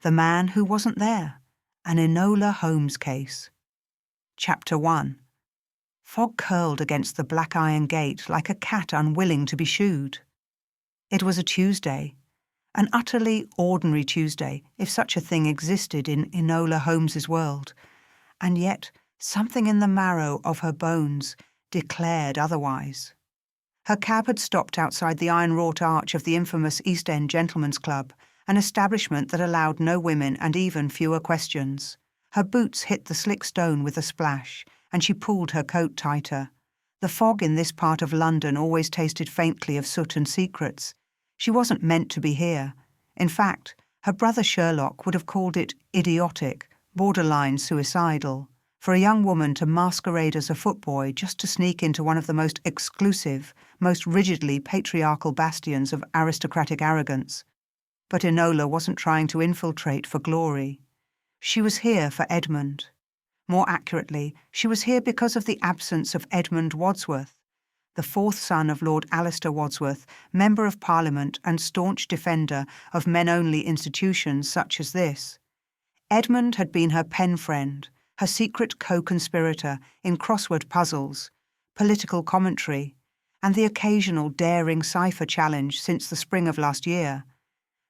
The Man Who Wasn't There, an Enola Holmes Case. Chapter 1. Fog curled against the black iron gate like a cat unwilling to be shooed. It was a Tuesday, an utterly ordinary Tuesday, if such a thing existed in Enola Holmes's world, and yet something in the marrow of her bones declared otherwise. Her cab had stopped outside the iron-wrought arch of the infamous East End Gentlemen's Club, an establishment that allowed no women and even fewer questions. Her boots hit the slick stone with a splash, and she pulled her coat tighter. The fog in this part of London always tasted faintly of soot and secrets. She wasn't meant to be here. In fact, her brother Sherlock would have called it idiotic, borderline suicidal, for a young woman to masquerade as a footboy just to sneak into one of the most exclusive, most rigidly patriarchal bastions of aristocratic arrogance. But Enola wasn't trying to infiltrate for glory. She was here for Edmund. More accurately, she was here because of the absence of Edmund Wadsworth, the fourth son of Lord Alistair Wadsworth, Member of Parliament and staunch defender of men-only institutions such as this. Edmund had been her pen friend, her secret co-conspirator in crossword puzzles, political commentary, and the occasional daring Cipher challenge since the spring of last year.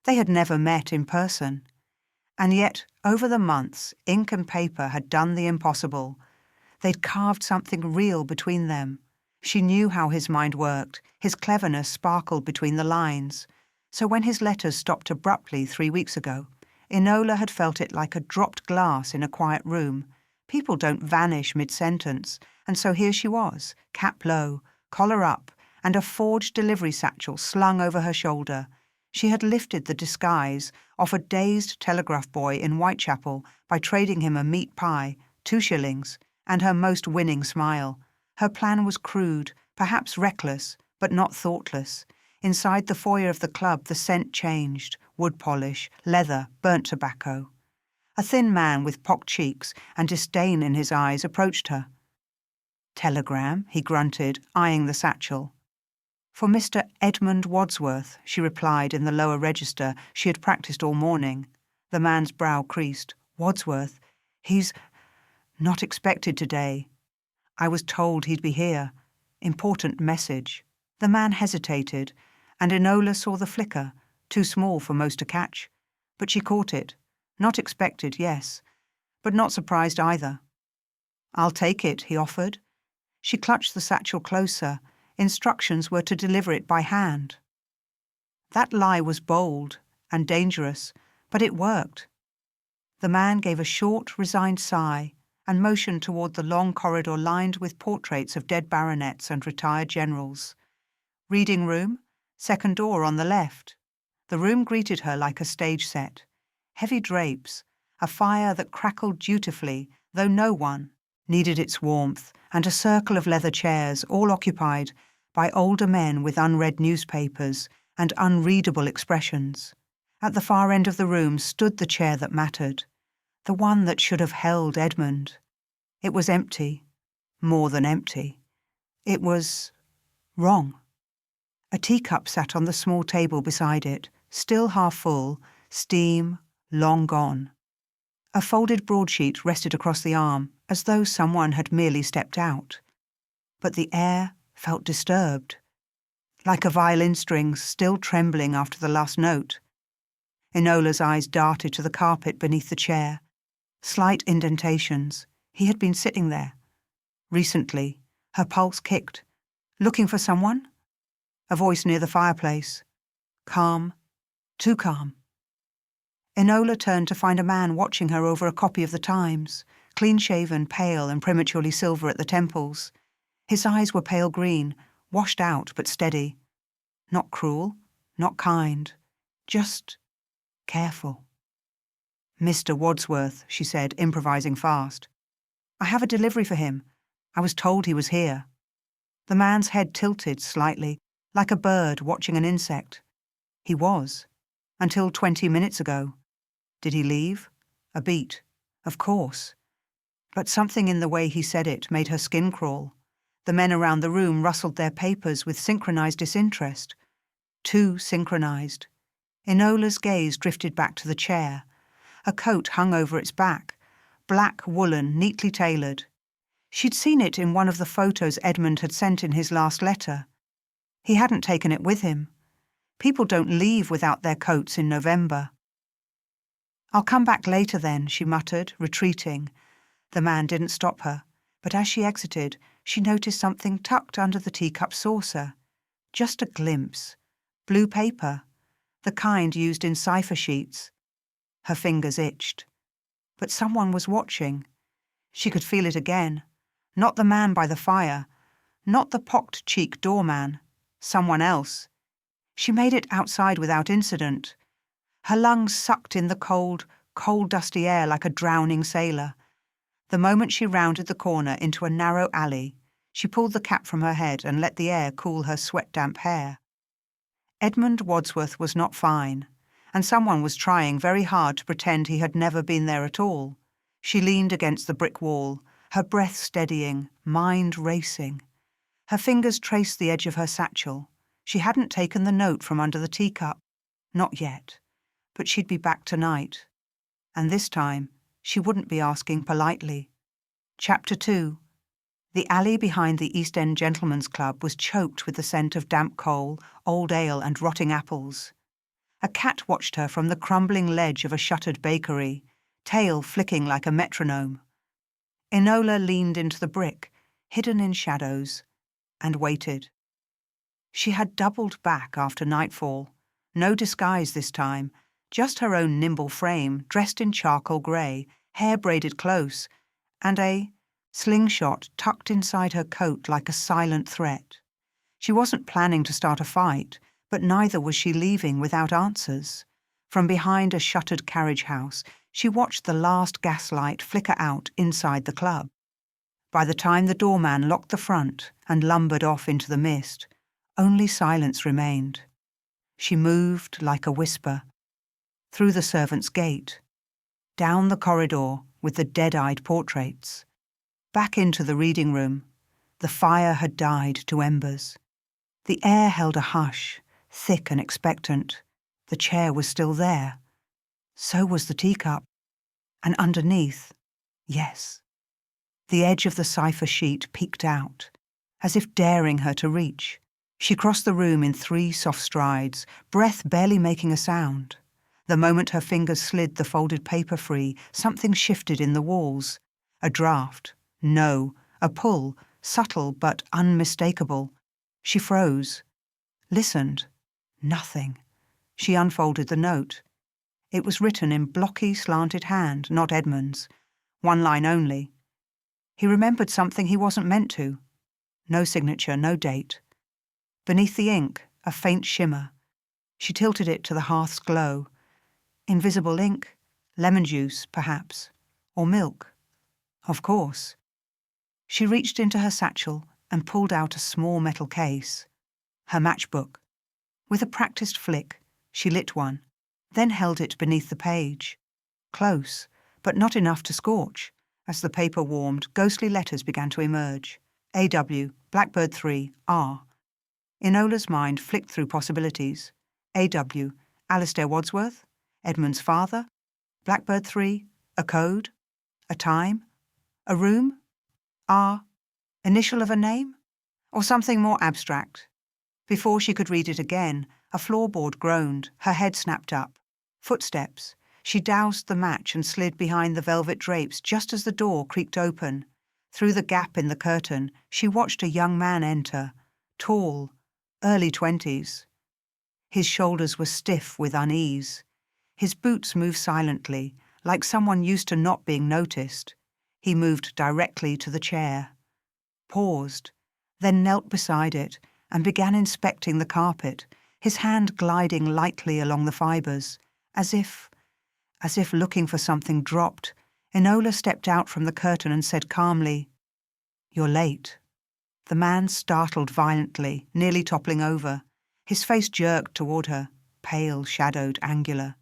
They had never met in person. And yet, over the months, ink and paper had done the impossible. They'd carved something real between them. She knew how his mind worked. His cleverness sparkled between the lines. So when his letters stopped abruptly 3 weeks ago, Enola had felt it like a dropped glass in a quiet room. People don't vanish mid-sentence, and so here she was, cap low, collar up, and a forged delivery satchel slung over her shoulder. She had lifted the disguise off a dazed telegraph boy in Whitechapel by trading him a meat pie, 2 shillings, and her most winning smile. Her plan was crude, perhaps reckless, but not thoughtless. Inside the foyer of the club the scent changed, wood polish, leather, burnt tobacco. A thin man with pocked cheeks and disdain in his eyes approached her. "Telegram," he grunted, eyeing the satchel. "For Mr. Edmund Wadsworth," she replied in the lower register she had practised all morning. The man's brow creased. "Wadsworth? He's not expected today. I was told he'd be here. Important message." The man hesitated, and Enola saw the flicker, too small for most to catch. But she caught it. Not expected, yes, but not surprised either. "I'll take it," he offered. She clutched the satchel closer. Instructions were to deliver it by hand. That lie was bold and dangerous, but it worked. The man gave a short, resigned sigh and motioned toward the long corridor lined with portraits of dead baronets and retired generals. "Reading room, second door on the left." The room greeted her like a stage set. Heavy drapes, a fire that crackled dutifully, though no one needed its warmth, and a circle of leather chairs, all occupied by older men with unread newspapers and unreadable expressions. At the far end of the room stood the chair that mattered, the one that should have held Edmund. It was empty, more than empty. It was wrong. A teacup sat on the small table beside it, still half full, steam long gone. A folded broadsheet rested across the arm, as though someone had merely stepped out. But the air felt disturbed, like a violin string still trembling after the last note. Enola's eyes darted to the carpet beneath the chair. Slight indentations. He had been sitting there. Recently, her pulse kicked. "Looking for someone?" A voice near the fireplace. Calm, too calm. Enola turned to find a man watching her over a copy of the Times, clean-shaven, pale and prematurely silver at the temples. His eyes were pale green, washed out but steady. Not cruel, not kind, just careful. "Mr. Wadsworth," she said, improvising fast. "I have a delivery for him. I was told he was here." The man's head tilted slightly, like a bird watching an insect. He was, until 20 minutes ago. Did he leave? A beat. Of course. But something in the way he said it made her skin crawl. The men around the room rustled their papers with synchronized disinterest. Too synchronized. Enola's gaze drifted back to the chair. A coat hung over its back, black woolen, neatly tailored. She'd seen it in one of the photos Edmund had sent in his last letter. He hadn't taken it with him. People don't leave without their coats in November. "I'll come back later then," she muttered, retreating. The man didn't stop her, but as she exited, she noticed something tucked under the teacup saucer. Just a glimpse. Blue paper, the kind used in cipher sheets. Her fingers itched. But someone was watching. She could feel it again. Not the man by the fire, not the pocked-cheeked doorman. Someone else. She made it outside without incident. Her lungs sucked in the cold, dusty air like a drowning sailor. The moment she rounded the corner into a narrow alley, she pulled the cap from her head and let the air cool her sweat-damp hair. Edmund Wadsworth was not fine, and someone was trying very hard to pretend he had never been there at all. She leaned against the brick wall, her breath steadying, mind racing. Her fingers traced the edge of her satchel. She hadn't taken the note from under the teacup. Not yet. But she'd be back tonight. And this time, she wouldn't be asking politely. Chapter 2. The alley behind the East End Gentlemen's Club was choked with the scent of damp coal, old ale and rotting apples. A cat watched her from the crumbling ledge of a shuttered bakery, tail flicking like a metronome. Enola leaned into the brick, hidden in shadows, and waited. She had doubled back after nightfall. No disguise this time, just her own nimble frame, dressed in charcoal grey, hair braided close, and a slingshot tucked inside her coat like a silent threat. She wasn't planning to start a fight, but neither was she leaving without answers. From behind a shuttered carriage house, she watched the last gaslight flicker out inside the club. By the time the doorman locked the front and lumbered off into the mist, only silence remained. She moved like a whisper. Through the servants' gate. Down the corridor with the dead-eyed portraits. Back into the reading room. The fire had died to embers. The air held a hush, thick and expectant. The chair was still there. So was the teacup. And underneath, yes. The edge of the cipher sheet peeked out, as if daring her to reach. She crossed the room in 3 soft strides, breath barely making a sound. The moment her fingers slid the folded paper free, something shifted in the walls. A draft. No. A pull, subtle but unmistakable. She froze. Listened. Nothing. She unfolded the note. It was written in blocky, slanted hand, not Edmund's. 1 line only. He remembered something he wasn't meant to. No signature, no date. Beneath the ink, a faint shimmer. She tilted it to the hearth's glow. Invisible ink, lemon juice, perhaps, or milk. Of course. She reached into her satchel and pulled out a small metal case. Her matchbook. With a practiced flick, she lit one, then held it beneath the page. Close, but not enough to scorch. As the paper warmed, ghostly letters began to emerge. A.W., Blackbird 3, R. Enola's mind flicked through possibilities. A.W., Alistair Wadsworth? Edmund's father? Blackbird 3, a code? A time? A room? R, initial of a name? Or something more abstract? Before she could read it again, a floorboard groaned, her head snapped up. Footsteps. She doused the match and slid behind the velvet drapes just as the door creaked open. Through the gap in the curtain, she watched a young man enter, tall, early 20s. His shoulders were stiff with unease. His boots moved silently, like someone used to not being noticed. He moved directly to the chair, paused, then knelt beside it and began inspecting the carpet, his hand gliding lightly along the fibres, as if looking for something dropped. Enola stepped out from the curtain and said calmly, "You're late." The man startled violently, nearly toppling over. His face jerked toward her, pale, shadowed, angular.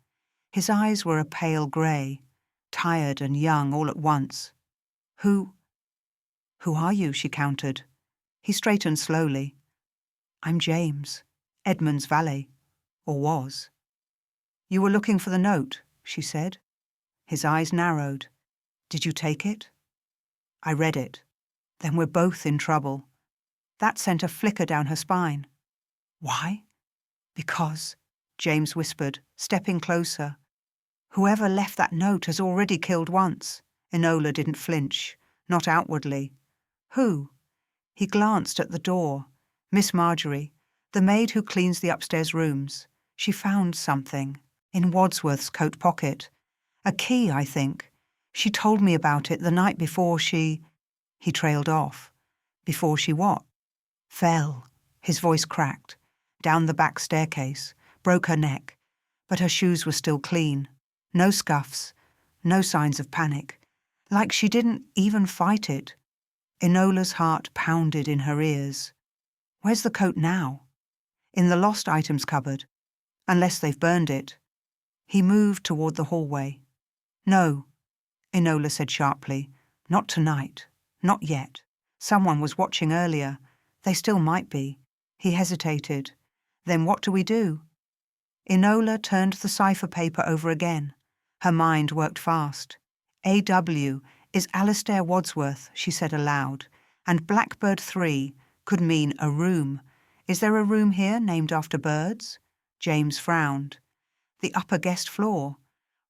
His eyes were a pale grey, tired and young all at once. Who are you?" she countered. He straightened slowly. "I'm James, Edmund's valet, or was." "You were looking for the note," she said. His eyes narrowed. Did you take it? I read it. Then we're both in trouble. That sent a flicker down her spine. Why? Because, James whispered, stepping closer. Whoever left that note has already killed once. Enola didn't flinch, not outwardly. Who? He glanced at the door. Miss Marjorie, the maid who cleans the upstairs rooms. She found something in Wadsworth's coat pocket. A key, I think. She told me about it the night before she... He trailed off. Before she what? Fell. His voice cracked. Down the back staircase. Broke her neck. But her shoes were still clean. No scuffs. No signs of panic. Like she didn't even fight it. Enola's heart pounded in her ears. Where's the coat now? In the lost items cupboard. Unless they've burned it. He moved toward the hallway. No, Enola said sharply. Not tonight. Not yet. Someone was watching earlier. They still might be. He hesitated. Then what do we do? Enola turned the cipher paper over again. Her mind worked fast. A.W. is Alistair Wadsworth, she said aloud, and Blackbird 3 could mean a room. Is there a room here named after birds? James frowned. The upper guest floor.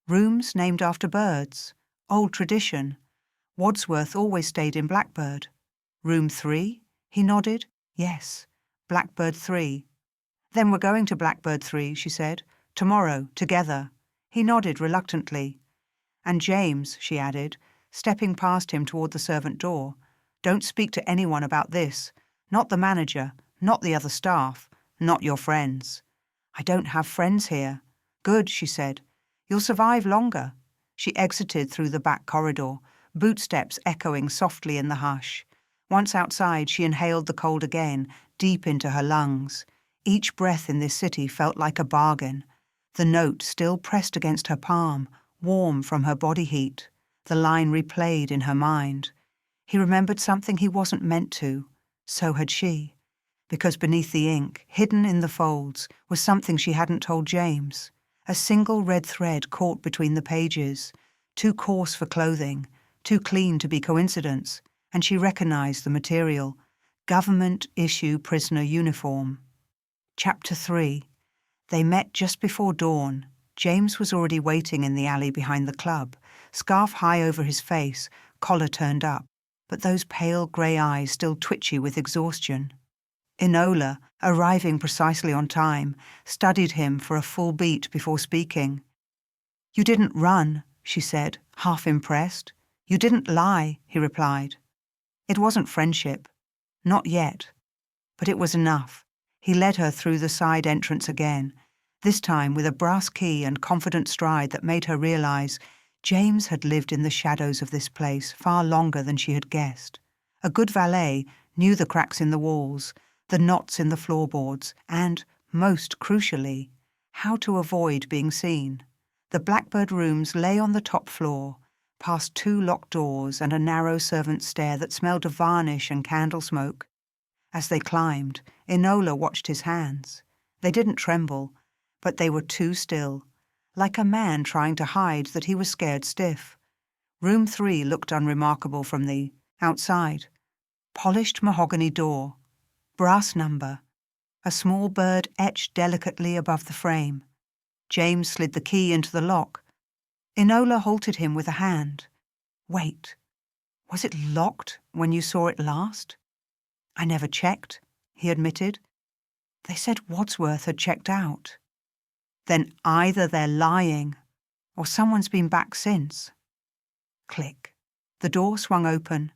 Rooms named after birds. Old tradition. Wadsworth always stayed in Blackbird. Room 3? He nodded. Yes, Blackbird 3. Then we're going to Blackbird 3, she said. Tomorrow, together. He nodded reluctantly. And James, she added, stepping past him toward the servant door, don't speak to anyone about this. Not the manager, not the other staff, not your friends. I don't have friends here. Good, she said. You'll survive longer. She exited through the back corridor, bootsteps echoing softly in the hush. Once outside, she inhaled the cold again, deep into her lungs. Each breath in this city felt like a bargain. The note still pressed against her palm, warm from her body heat. The line replayed in her mind. He remembered something he wasn't meant to. So had she. Because beneath the ink, hidden in the folds, was something she hadn't told James. A single red thread caught between the pages. Too coarse for clothing, too clean to be coincidence, and she recognized the material. Government-issue prisoner uniform. Chapter 3. They met just before dawn. James was already waiting in the alley behind the club, scarf high over his face, collar turned up, but those pale grey eyes still twitchy with exhaustion. Enola, arriving precisely on time, studied him for a full beat before speaking. You didn't run, she said, half impressed. You didn't lie, he replied. It wasn't friendship. Not yet. But it was enough. He led her through the side entrance again, this time with a brass key and confident stride that made her realize James had lived in the shadows of this place far longer than she had guessed. A good valet knew the cracks in the walls, the knots in the floorboards, and, most crucially, how to avoid being seen. The Blackbird rooms lay on the top floor, past 2 locked doors and a narrow servant's stair that smelled of varnish and candle smoke. As they climbed, Enola watched his hands. They didn't tremble, but they were too still, like a man trying to hide that he was scared stiff. Room 3 looked unremarkable from the outside. Polished mahogany door. Brass number. A small bird etched delicately above the frame. James slid the key into the lock. Enola halted him with a hand. Wait. Was it locked when you saw it last? I never checked, he admitted. They said Wadsworth had checked out. Then either they're lying, or someone's been back since. Click. The door swung open.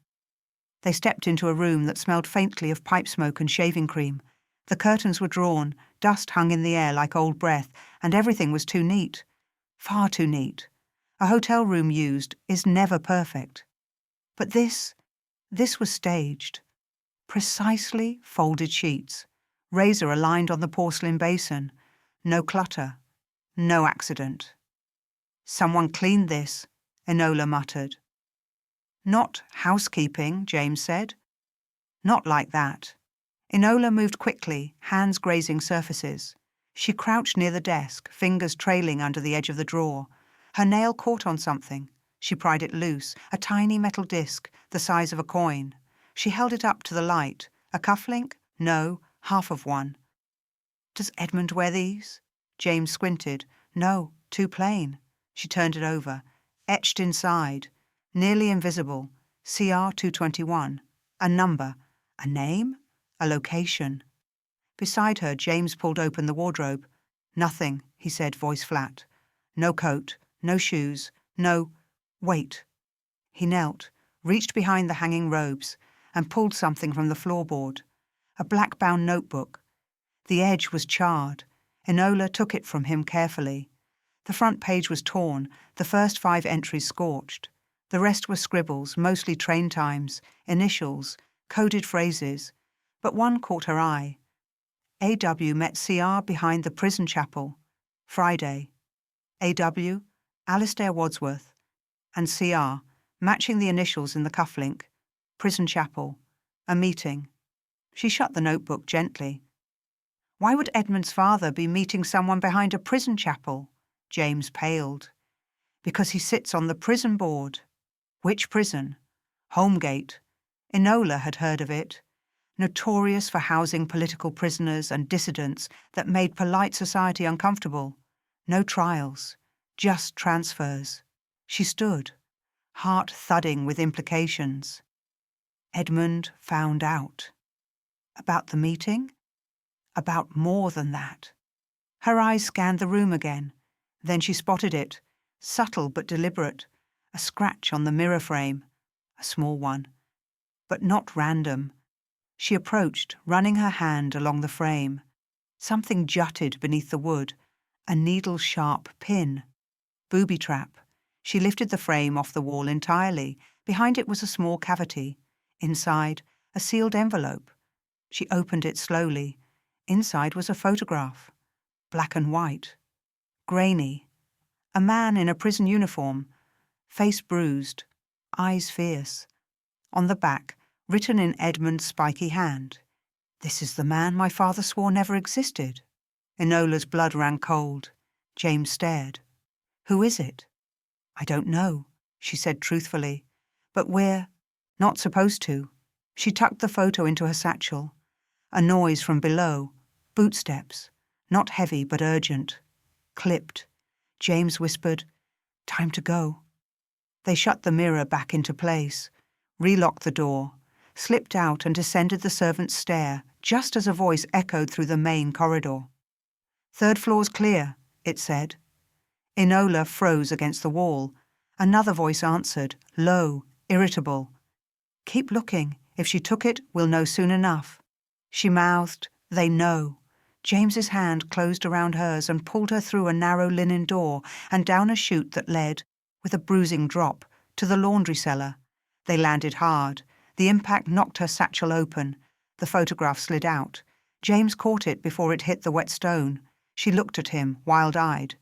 They stepped into a room that smelled faintly of pipe smoke and shaving cream. The curtains were drawn, dust hung in the air like old breath, and everything was too neat. Far too neat. A hotel room used is never perfect. But this was staged. Precisely folded sheets, razor aligned on the porcelain basin. No clutter, no accident. Someone cleaned this, Enola muttered. Not housekeeping, James said. Not like that. Enola moved quickly, hands grazing surfaces. She crouched near the desk, fingers trailing under the edge of the drawer. Her nail caught on something. She pried it loose, a tiny metal disc the size of a coin. She held it up to the light. A cufflink? No, half of one. Does Edmund wear these? James squinted. No, too plain. She turned it over. Etched inside, nearly invisible, CR 221. A number, a name, a location. Beside her, James pulled open the wardrobe. Nothing, he said, voice flat. No coat, no shoes, no... Wait. He knelt, reached behind the hanging robes, and pulled something from the floorboard. A black-bound notebook. The edge was charred. Enola took it from him carefully. The front page was torn, the first 5 entries scorched. The rest were scribbles, mostly train times, initials, coded phrases. But one caught her eye. A.W. met C.R. behind the prison chapel. Friday. A.W. Alistair Wadsworth. And C.R. matching the initials in the cufflink. Prison chapel. A meeting. She shut the notebook gently. Why would Edmund's father be meeting someone behind a prison chapel? James paled. Because he sits on the prison board. Which prison? Holmgate. Enola had heard of it. Notorious for housing political prisoners and dissidents that made polite society uncomfortable. No trials, just transfers. She stood, heart thudding with implications. Edmund found out. About the meeting? About more than that. Her eyes scanned the room again. Then she spotted it, subtle but deliberate, a scratch on the mirror frame, a small one, but not random. She approached, running her hand along the frame. Something jutted beneath the wood, a needle-sharp pin. Booby trap. She lifted the frame off the wall entirely. Behind it was a small cavity. Inside, a sealed envelope. She opened it slowly. Inside was a photograph. Black and white. Grainy. A man in a prison uniform. Face bruised. Eyes fierce. On the back, written in Edmund's spiky hand. This is the man my father swore never existed. Enola's blood ran cold. James stared. Who is it? I don't know, she said truthfully. But we're not supposed to. She tucked the photo into her satchel. A noise from below. Bootsteps. Not heavy but urgent. Clipped. James whispered, Time to go. They shut the mirror back into place, relocked the door, slipped out and descended the servant's stair, just as a voice echoed through the main corridor. 3rd floor's clear, it said. Enola froze against the wall. Another voice answered, low, irritable. Keep looking. If she took it, we'll know soon enough. She mouthed, They know. James's hand closed around hers and pulled her through a narrow linen door and down a chute that led, with a bruising drop, to the laundry cellar. They landed hard. The impact knocked her satchel open. The photograph slid out. James caught it before it hit the wet stone. She looked at him, wild-eyed.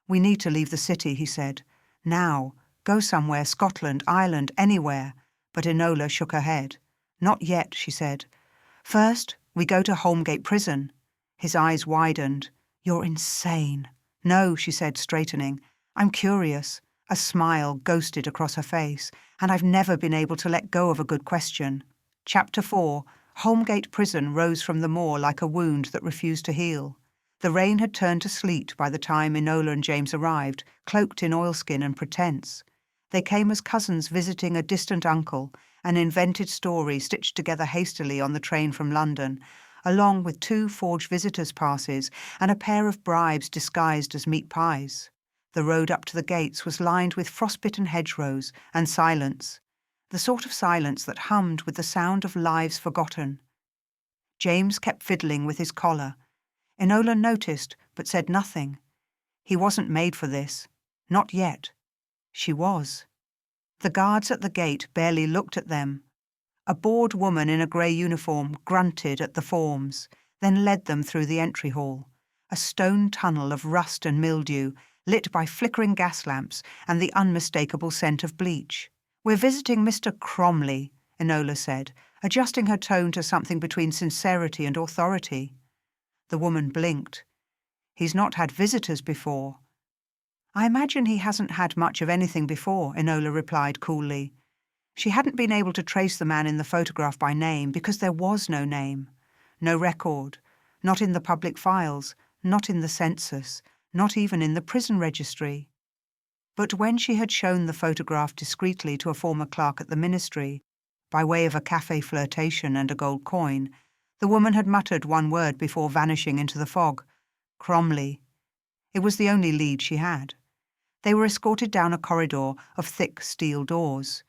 We need to leave the city, he said. Now. Go somewhere, Scotland, Ireland, anywhere. But Enola shook her head. Not yet, she said. First, we go to Holmgate Prison. His eyes widened. You're insane. No, she said, straightening. I'm curious. A smile ghosted across her face, and I've never been able to let go of a good question. Chapter 4. Holmgate Prison rose from the moor like a wound that refused to heal. The rain had turned to sleet by the time Enola and James arrived, cloaked in oilskin and pretense. They came as cousins visiting a distant uncle, an invented story stitched together hastily on the train from London, along with 2 forged visitors' passes and a pair of bribes disguised as meat pies. The road up to the gates was lined with frostbitten hedgerows and silence, the sort of silence that hummed with the sound of lives forgotten. James kept fiddling with his collar. Enola noticed, but said nothing. He wasn't made for this. Not yet. She was. The guards at the gate barely looked at them. A bored woman in a grey uniform grunted at the forms, then led them through the entry hall, a stone tunnel of rust and mildew, lit by flickering gas lamps and the unmistakable scent of bleach. We're visiting Mr. Cromley, Enola said, adjusting her tone to something between sincerity and authority. The woman blinked. He's not had visitors before. I imagine he hasn't had much of anything before, Enola replied coolly. She hadn't been able to trace the man in the photograph by name because there was no name, no record, not in the public files, not in the census, not even in the prison registry. But when she had shown the photograph discreetly to a former clerk at the ministry, by way of a café flirtation and a gold coin, the woman had muttered one word before vanishing into the fog. Cromley. It was the only lead she had. They were escorted down a corridor of thick steel doors.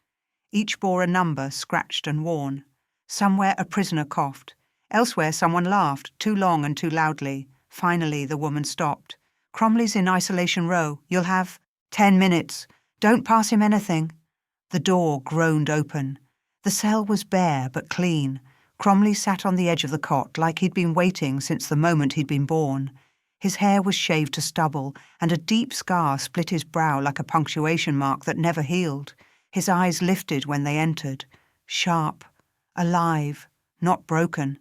Each bore a number scratched and worn. Somewhere a prisoner coughed. Elsewhere someone laughed, too long and too loudly. Finally the woman stopped. Cromley's in isolation row. You'll have 10 minutes. Don't pass him anything. The door groaned open. The cell was bare but clean. Cromley sat on the edge of the cot like he'd been waiting since the moment he'd been born. His hair was shaved to stubble, and a deep scar split his brow like a punctuation mark that never healed. His eyes lifted when they entered. Sharp. Alive. Not broken.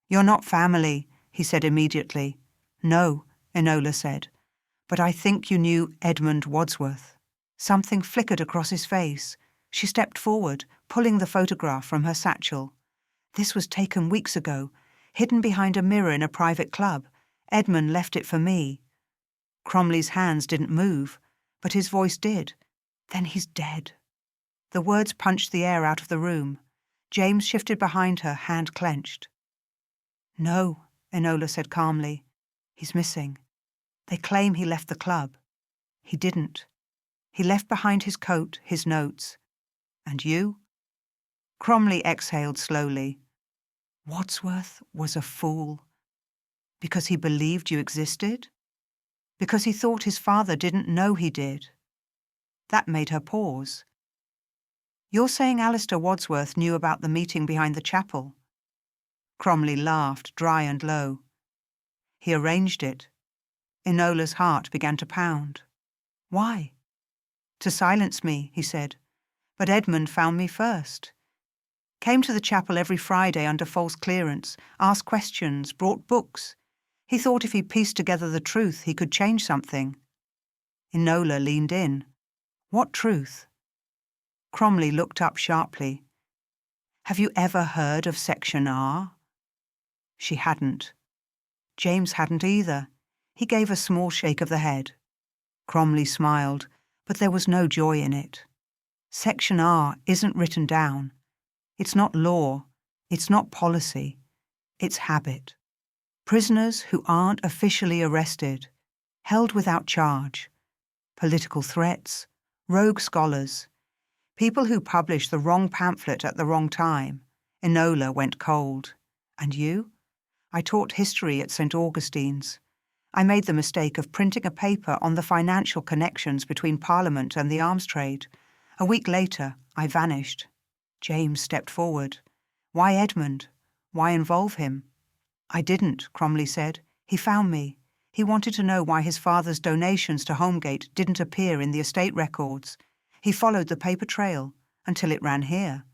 "You're not family," he said immediately. "No," Enola said. "But I think you knew Edmund Wadsworth." Something flickered across his face. She stepped forward, pulling the photograph from her satchel. "This was taken weeks ago, hidden behind a mirror in a private club. Edmund left it for me." Cromley's hands didn't move, but his voice did. "Then he's dead." The words punched the air out of the room. James shifted behind her, hand clenched. "No," Enola said calmly. "He's missing. They claim he left the club. He didn't. He left behind his coat, his notes. And you?" Cromley exhaled slowly. "Wadsworth was a fool. Because he believed you existed? Because he thought his father didn't know he did?" That made her pause. "You're saying Alistair Wadsworth knew about the meeting behind the chapel?" Cromley laughed, dry and low. "He arranged it." Enola's heart began to pound. "Why?" "To silence me," he said. "But Edmund found me first. Came to the chapel every Friday under false clearance, asked questions, brought books. He thought if he pieced together the truth, he could change something." Enola leaned in. "What truth?" Cromley looked up sharply. "Have you ever heard of Section R?" She hadn't. James hadn't either. He gave a small shake of the head. Cromley smiled, but there was no joy in it. Section R isn't written down. It's not law. It's not policy. It's habit. Prisoners who aren't officially arrested, held without charge. Political threats, rogue scholars, people who publish the wrong pamphlet at the wrong time. Enola went cold. "And you?" "I taught history at St. Augustine's. I made the mistake of printing a paper on the financial connections between Parliament and the arms trade. A week later, I vanished." James stepped forward. "Why Edmund? Why involve him?" "I didn't," Cromley said. "He found me. He wanted to know why his father's donations to Holmgate didn't appear in the estate records. He followed the paper trail until it ran here."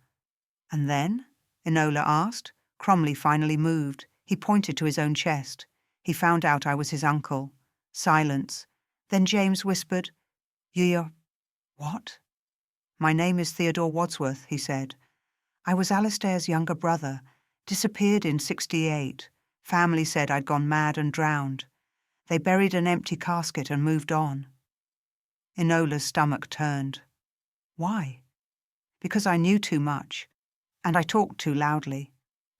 "And then?" Enola asked. Cromley finally moved. He pointed to his own chest. "He found out I was his uncle." Silence. Then James whispered, "You're... what?" "My name is Theodore Wadsworth," he said. "I was Alistair's younger brother. Disappeared in '68. Family said I'd gone mad and drowned. They buried an empty casket and moved on." Enola's stomach turned. "Why?" "Because I knew too much. And I talked too loudly."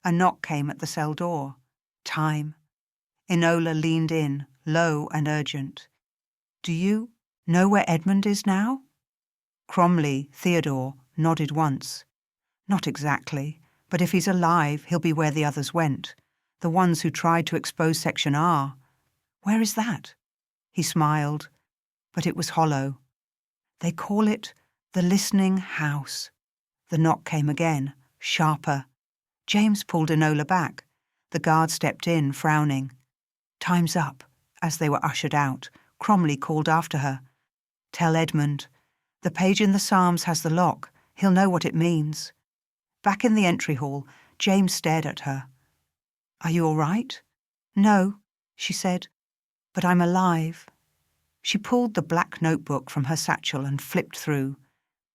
A knock came at the cell door. "Time." Enola leaned in, low and urgent. "Do you know where Edmund is now?" Cromley, Theodore, nodded once. "Not exactly, but if he's alive, he'll be where the others went. The ones who tried to expose Section R. Where is that?" He smiled, but it was hollow. "They call it the Listening House." The knock came again, sharper. James pulled Enola back. The guard stepped in, frowning. "Time's up." As they were ushered out, Cromley called after her. "Tell Edmund. The page in the Psalms has the lock. He'll know what it means." Back in the entry hall, James stared at her. "Are you all right?" "No," she said, "but I'm alive." She pulled the black notebook from her satchel and flipped through,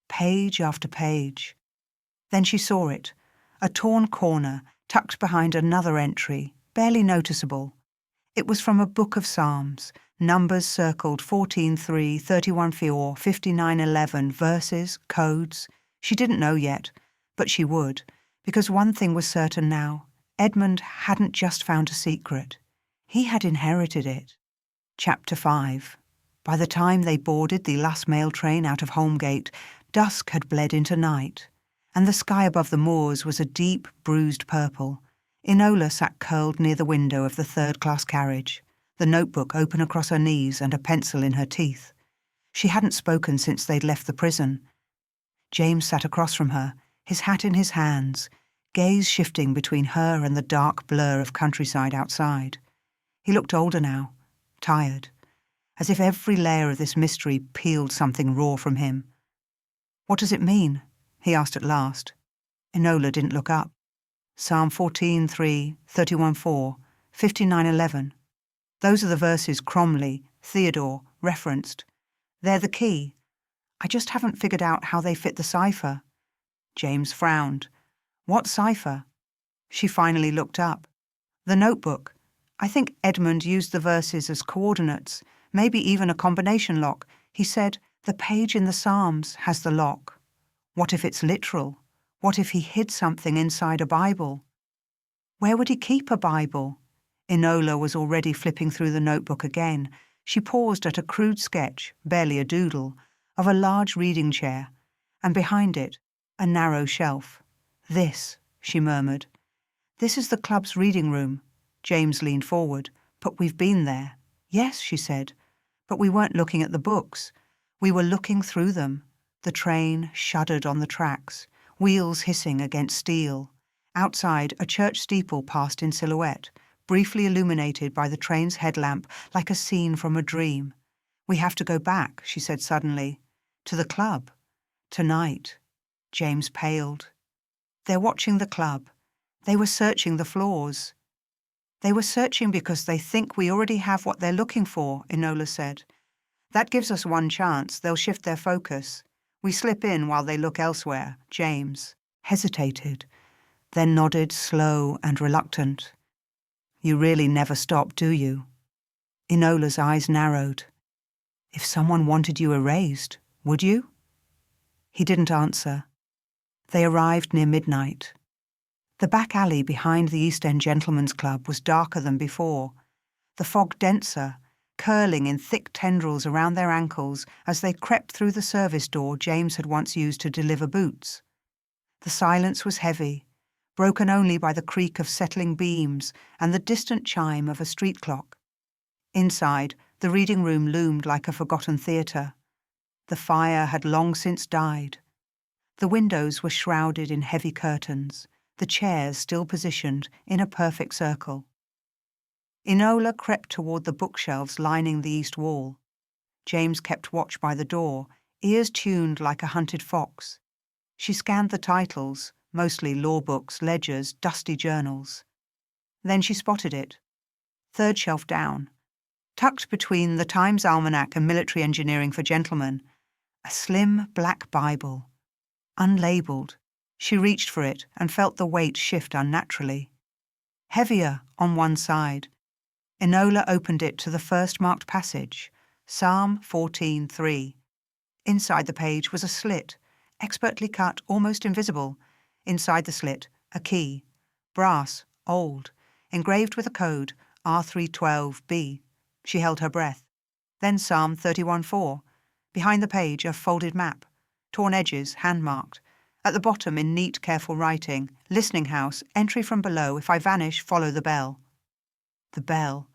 page after page. Then she saw it, a torn corner tucked behind another entry, barely noticeable. It was from a book of Psalms, numbers circled 14:3, 31:4, 59:11, verses, codes. She didn't know yet, but she would, because one thing was certain now. Edmund hadn't just found a secret. He had inherited it. Chapter 5. By the time they boarded the last mail train out of Holmgate, dusk had bled into night, and the sky above the moors was a deep, bruised purple. Enola sat curled near the window of the third-class carriage, the notebook open across her knees and a pencil in her teeth. She hadn't spoken since they'd left the prison. James sat across from her, his hat in his hands, gaze shifting between her and the dark blur of countryside outside. He looked older now, tired, as if every layer of this mystery peeled something raw from him. "What does it mean?" he asked at last. Enola didn't look up. Psalm 14:3, 31:4, 59:11. Those are the verses Cromley, Theodore, referenced. They're the key. I just haven't figured out how they fit the cipher. James frowned. What cipher? She finally looked up. The notebook. I think Edmund used the verses as coordinates, maybe even a combination lock. He said, the page in the Psalms has the lock. What if it's literal? What if he hid something inside a Bible? Where would he keep a Bible? Enola was already flipping through the notebook again. She paused at a crude sketch, barely a doodle, of a large reading chair, and behind it, a narrow shelf. This, she murmured. This is the club's reading room. James leaned forward. But we've been there. Yes, she said. But we weren't looking at the books. We were looking through them. The train shuddered on the tracks, wheels hissing against steel. Outside, a church steeple passed in silhouette, briefly illuminated by the train's headlamp like a scene from a dream. We have to go back, she said suddenly. To the club. Tonight. James paled. They're watching the club. They were searching the floors. They were searching because they think we already have what they're looking for, Enola said. That gives us one chance. They'll shift their focus. We slip in while they look elsewhere. James hesitated, then nodded, slow and reluctant. You really never stop, do you? Enola's eyes narrowed. If someone wanted you erased, would you? He didn't answer. They arrived near midnight. The back alley behind the East End Gentlemen's Club was darker than before, the fog denser, curling in thick tendrils around their ankles as they crept through the service door James had once used to deliver boots. The silence was heavy, broken only by the creak of settling beams and the distant chime of a street clock. Inside, the reading room loomed like a forgotten theatre. The fire had long since died. The windows were shrouded in heavy curtains, the chairs still positioned in a perfect circle. Enola crept toward the bookshelves lining the east wall. James kept watch by the door, ears tuned like a hunted fox. She scanned the titles, mostly law books, ledgers, dusty journals. Then she spotted it. Third shelf down, tucked between the Times Almanac and Military Engineering for Gentlemen, a slim black Bible. Unlabeled, she reached for it and felt the weight shift unnaturally. Heavier on one side. Enola opened it to the first marked passage, Psalm 14:3. Inside the page was a slit, expertly cut, almost invisible. Inside the slit, a key, brass, old, engraved with a code, R312B. She held her breath. Then Psalm 31:4. Behind the page, a folded map, torn edges, hand-marked. At the bottom, in neat, careful writing, listening house, entry from below, if I vanish, follow the bell. The bell.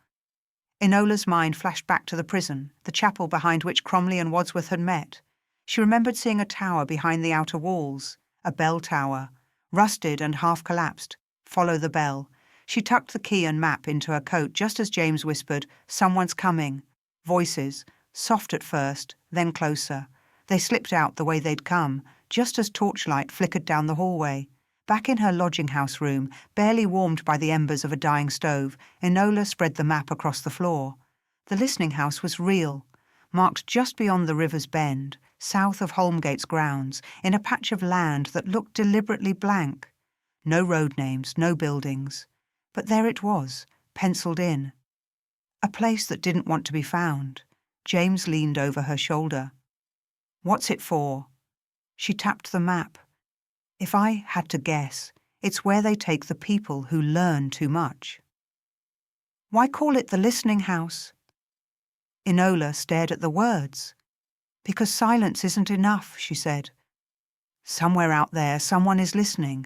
Enola's mind flashed back to the prison, the chapel behind which Cromley and Wadsworth had met. She remembered seeing a tower behind the outer walls, a bell tower, rusted and half-collapsed. Follow the bell. She tucked the key and map into her coat just as James whispered, "Someone's coming." Voices, soft at first, then closer. They slipped out the way they'd come, just as torchlight flickered down the hallway. Back in her lodging-house room, barely warmed by the embers of a dying stove, Enola spread the map across the floor. The listening house was real, marked just beyond the river's bend, south of Holmgate's grounds, in a patch of land that looked deliberately blank. No road names, no buildings. But there it was, penciled in. A place that didn't want to be found. James leaned over her shoulder. "What's it for?" She tapped the map. "If I had to guess, it's where they take the people who learn too much." "Why call it the listening house?" Enola stared at the words. "Because silence isn't enough," she said. "Somewhere out there, someone is listening.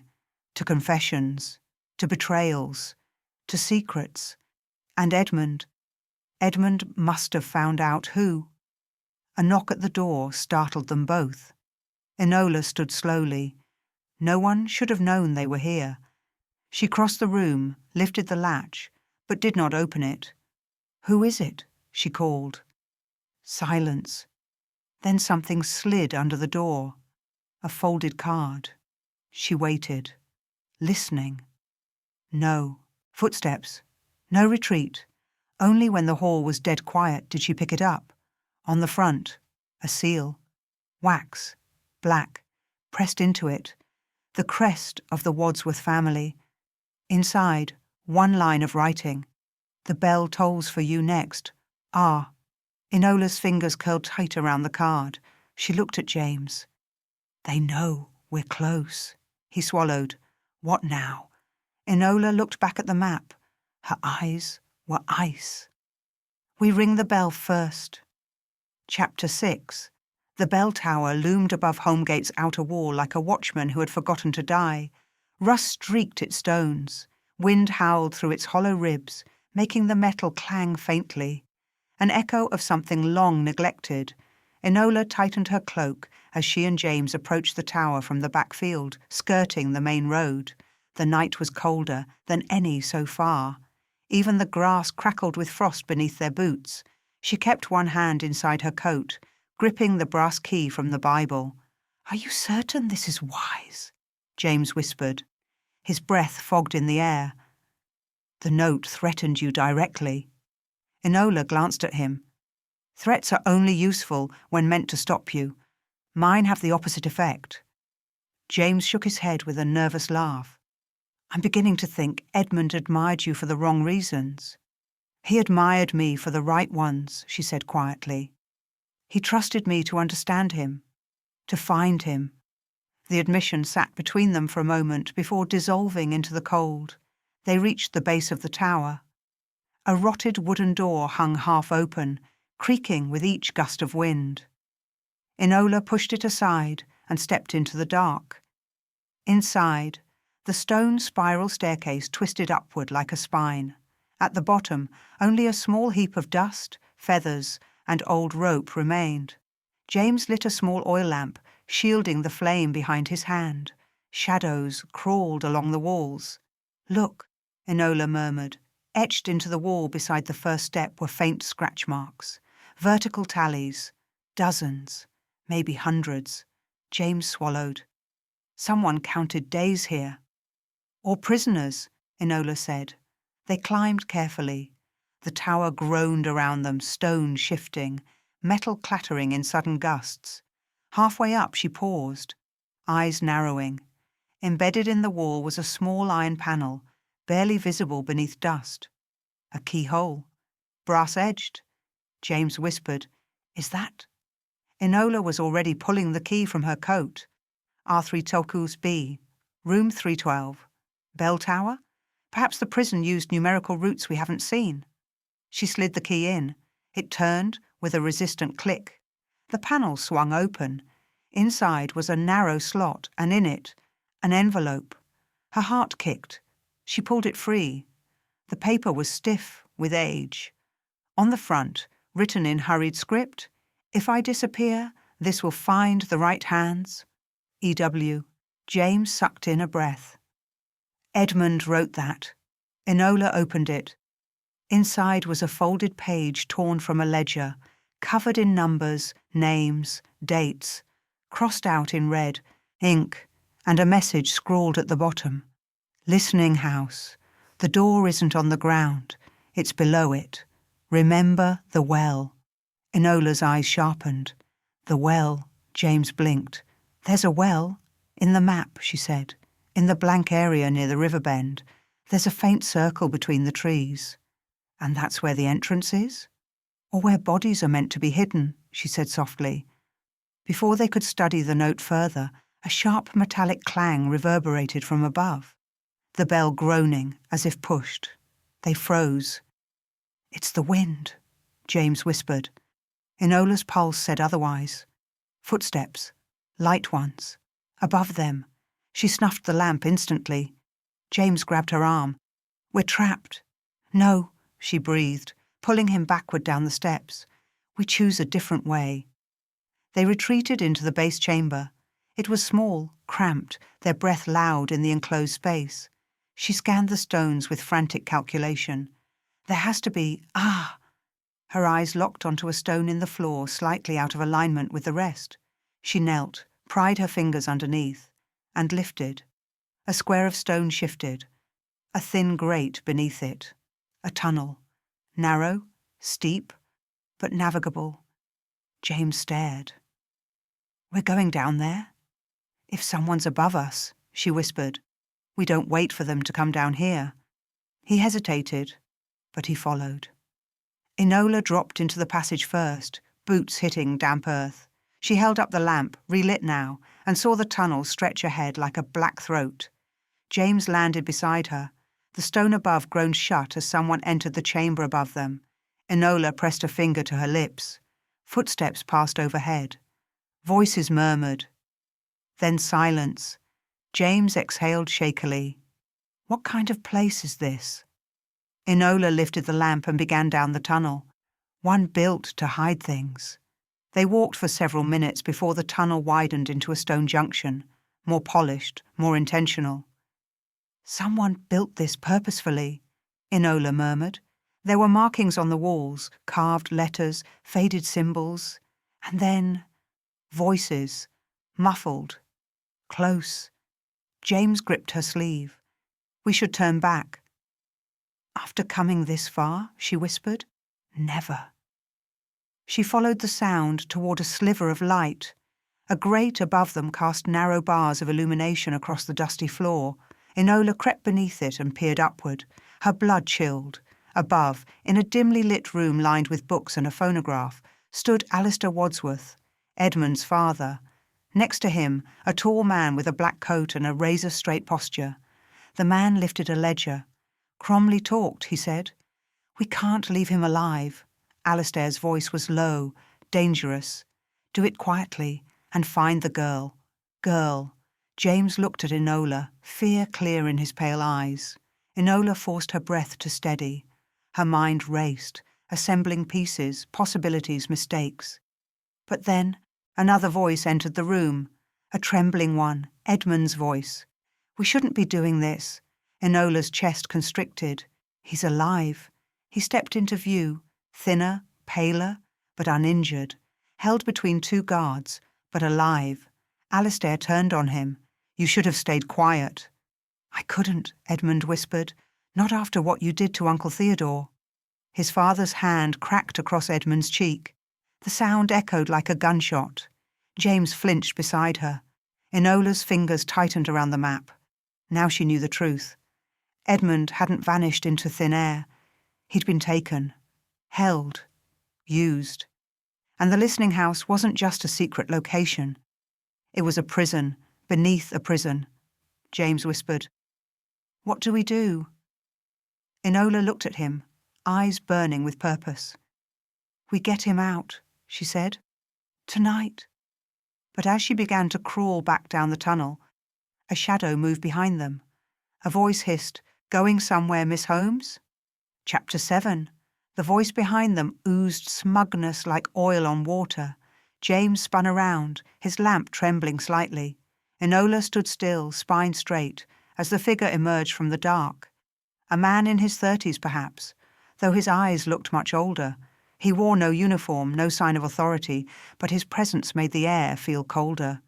To confessions, to betrayals, to secrets. And Edmund must have found out who." A knock at the door startled them both. Enola stood slowly. No one should have known they were here. She crossed the room, lifted the latch, but did not open it. "Who is it?" she called. Silence. Then something slid under the door. A folded card. She waited, listening. No. Footsteps. No retreat. Only when the hall was dead quiet did she pick it up. On the front, a seal. Wax. Black. Pressed into it. The crest of the Wadsworth family. Inside, one line of writing. "The bell tolls for you next. R." Enola's fingers curled tight around the card. She looked at James. "They know we're close." He swallowed. "What now?" Enola looked back at the map. Her eyes were ice. "We ring the bell first." Chapter 6. The bell tower loomed above Holmgate's outer wall like a watchman who had forgotten to die. Rust streaked its stones. Wind howled through its hollow ribs, making the metal clang faintly. An echo of something long neglected. Enola tightened her cloak as she and James approached the tower from the back field, skirting the main road. The night was colder than any so far. Even the grass crackled with frost beneath their boots. She kept one hand inside her coat, gripping the brass key from the Bible. "Are you certain this is wise?" James whispered. His breath fogged in the air. "The note threatened you directly." Enola glanced at him. "Threats are only useful when meant to stop you. Mine have the opposite effect." James shook his head with a nervous laugh. "I'm beginning to think Edmund admired you for the wrong reasons." "He admired me for the right ones," she said quietly. "He trusted me to understand him, to find him." The admission sat between them for a moment before dissolving into the cold. They reached the base of the tower. A rotted wooden door hung half open, creaking with each gust of wind. Enola pushed it aside and stepped into the dark. Inside, the stone spiral staircase twisted upward like a spine. At the bottom, only a small heap of dust, feathers, and old rope remained. James lit a small oil lamp, shielding the flame behind his hand. Shadows crawled along the walls. "Look," Enola murmured. Etched into the wall beside the first step were faint scratch marks. Vertical tallies. Dozens. Maybe hundreds. James swallowed. Someone counted days here. "Or prisoners," Enola said. They climbed carefully. The tower groaned around them, stone shifting, metal clattering in sudden gusts. Halfway up she paused, eyes narrowing. Embedded in the wall was a small iron panel, barely visible beneath dust. A keyhole. Brass-edged. James whispered, "Is that?" Enola was already pulling the key from her coat. "R3 Telkus B. Room 312. Bell tower? Perhaps the prison used numerical roots we haven't seen." She slid the key in. It turned with a resistant click. The panel swung open. Inside was a narrow slot, and in it, an envelope. Her heart kicked. She pulled it free. The paper was stiff with age. On the front, written in hurried script, "If I disappear, this will find the right hands. E.W." James sucked in a breath. Edmund wrote that. Enola opened it. Inside was a folded page torn from a ledger, covered in numbers, names, dates, crossed out in red ink, and a message scrawled at the bottom. "Listening house. The door isn't on the ground. It's below it. Remember the well." Enola's eyes sharpened. The well, James blinked. There's a well. In the map, she said. In the blank area near the river bend. There's a faint circle between the trees. And that's where the entrance is? Or where bodies are meant to be hidden, she said softly. Before they could study the note further, a sharp metallic clang reverberated from above, the bell groaning as if pushed. They froze. It's the wind, James whispered. Enola's pulse said otherwise. Footsteps, light ones, above them. She snuffed the lamp instantly. James grabbed her arm. We're trapped. No, she breathed, pulling him backward down the steps. We choose a different way. They retreated into the base chamber. It was small, cramped, their breath loud in the enclosed space. She scanned the stones with frantic calculation. There has to be, Her eyes locked onto a stone in the floor slightly out of alignment with the rest. She knelt, pried her fingers underneath, and lifted. A square of stone shifted. A thin grate beneath it. A tunnel. Narrow, steep, but navigable. James stared. We're going down there? If someone's above us, she whispered. We don't wait for them to come down here. He hesitated, but he followed. Enola dropped into the passage first, boots hitting damp earth. She held up the lamp, relit now, and saw the tunnel stretch ahead like a black throat. James landed beside her. The stone above groaned shut as someone entered the chamber above them. Enola pressed a finger to her lips. Footsteps passed overhead. Voices murmured. Then silence. James exhaled shakily. What kind of place is this? Enola lifted the lamp and began down the tunnel. One built to hide things. They walked for several minutes before the tunnel widened into a stone junction, more polished, more intentional. Someone built this purposefully, Enola murmured. There were markings on the walls, carved letters, faded symbols, and then voices, muffled, close. James gripped her sleeve. We should turn back. After coming this far, she whispered, never. She followed the sound toward a sliver of light. A grate above them cast narrow bars of illumination across the dusty floor. Enola crept beneath it and peered upward. Her blood chilled. Above, in a dimly lit room lined with books and a phonograph, stood Edmund Wadsworth, Edmund's father. Next to him, a tall man with a black coat and a razor-straight posture. The man lifted a ledger. Cromley talked, he said. We can't leave him alive. Alistair's voice was low, dangerous. Do it quietly, and find the girl. Girl. James looked at Enola, fear clear in his pale eyes. Enola forced her breath to steady. Her mind raced, assembling pieces, possibilities, mistakes. But then another voice entered the room, a trembling one, Edmund's voice. We shouldn't be doing this. Enola's chest constricted. He's alive. He stepped into view, thinner, paler, but uninjured, held between two guards, but alive. Alistair turned on him. You should have stayed quiet. I couldn't, Edmund whispered. Not after what you did to Uncle Theodore. His father's hand cracked across Edmund's cheek. The sound echoed like a gunshot. James flinched beside her. Enola's fingers tightened around the map. Now she knew the truth. Edmund hadn't vanished into thin air. He'd been taken, held, used. And the listening house wasn't just a secret location. It was a prison, beneath a prison. James whispered, What do we do? Enola looked at him, eyes burning with purpose. We get him out, she said. Tonight. But as she began to crawl back down the tunnel, a shadow moved behind them. A voice hissed, Going somewhere, Miss Holmes? Chapter 7. The voice behind them oozed smugness like oil on water. James spun around, his lamp trembling slightly. Enola stood still, spine straight, as the figure emerged from the dark. A man in his 30s, perhaps, though his eyes looked much older. He wore no uniform, no sign of authority, but his presence made the air feel colder.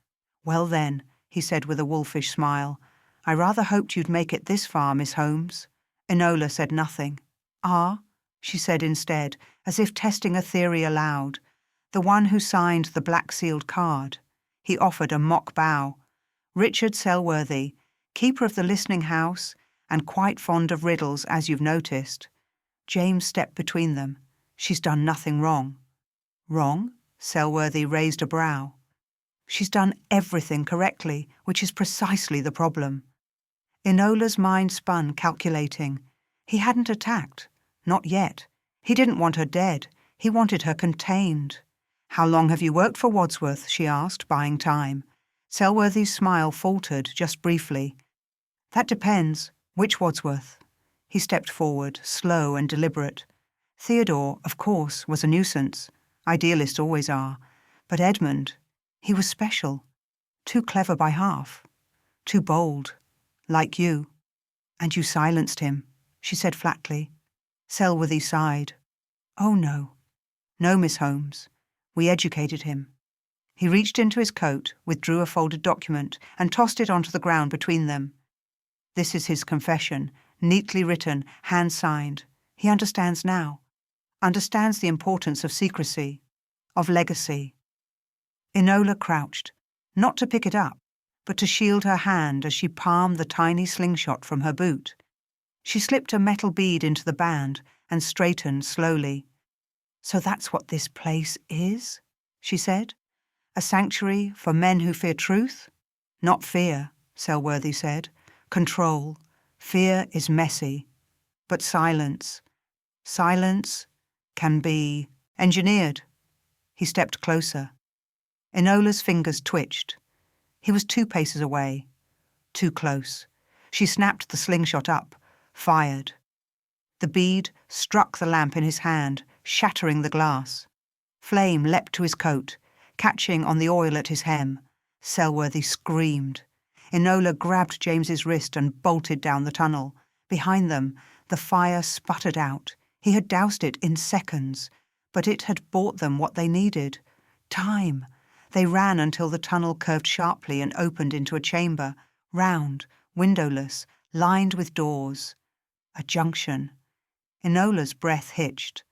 Well then, he said with a wolfish smile, I rather hoped you'd make it this far, Miss Holmes. Enola said nothing. Ah, she said instead, as if testing a theory aloud. The one who signed the black-sealed card. He offered a mock bow. Richard Selworthy, keeper of the listening house and quite fond of riddles, as you've noticed. James stepped between them. She's done nothing wrong. Wrong? Selworthy raised a brow. She's done everything correctly, which is precisely the problem. Enola's mind spun, calculating. He hadn't attacked. Not yet. He didn't want her dead. He wanted her contained. "How long have you worked for Wadsworth?" she asked, buying time. Selworthy's smile faltered just briefly. "That depends. Which Wadsworth?" He stepped forward, slow and deliberate. Theodore, of course, was a nuisance. Idealists always are. But Edmund, he was special. Too clever by half. Too bold. Like you. "And you silenced him," she said flatly. Selworthy sighed. "Oh, no. No, Miss Holmes. We educated him." He reached into his coat, withdrew a folded document, and tossed it onto the ground between them. "This is his confession, neatly written, hand-signed. He understands now. Understands the importance of secrecy, of legacy." Enola crouched, not to pick it up, but to shield her hand as she palmed the tiny slingshot from her boot. She slipped a metal bead into the band and straightened slowly. "So that's what this place is?" she said. "A sanctuary for men who fear truth?" "Not fear," Selworthy said. "Control. Fear is messy. But silence. Silence can be engineered." He stepped closer. Enola's fingers twitched. He was 2 paces away. Too close. She snapped the slingshot up, fired. The bead struck the lamp in his hand, shattering the glass. Flame leapt to his coat, catching on the oil at his hem. Selworthy screamed. Enola grabbed James's wrist and bolted down the tunnel. Behind them, the fire sputtered out. He had doused it in seconds, but it had bought them what they needed. Time. They ran until the tunnel curved sharply and opened into a chamber, round, windowless, lined with doors. A junction. Enola's breath hitched.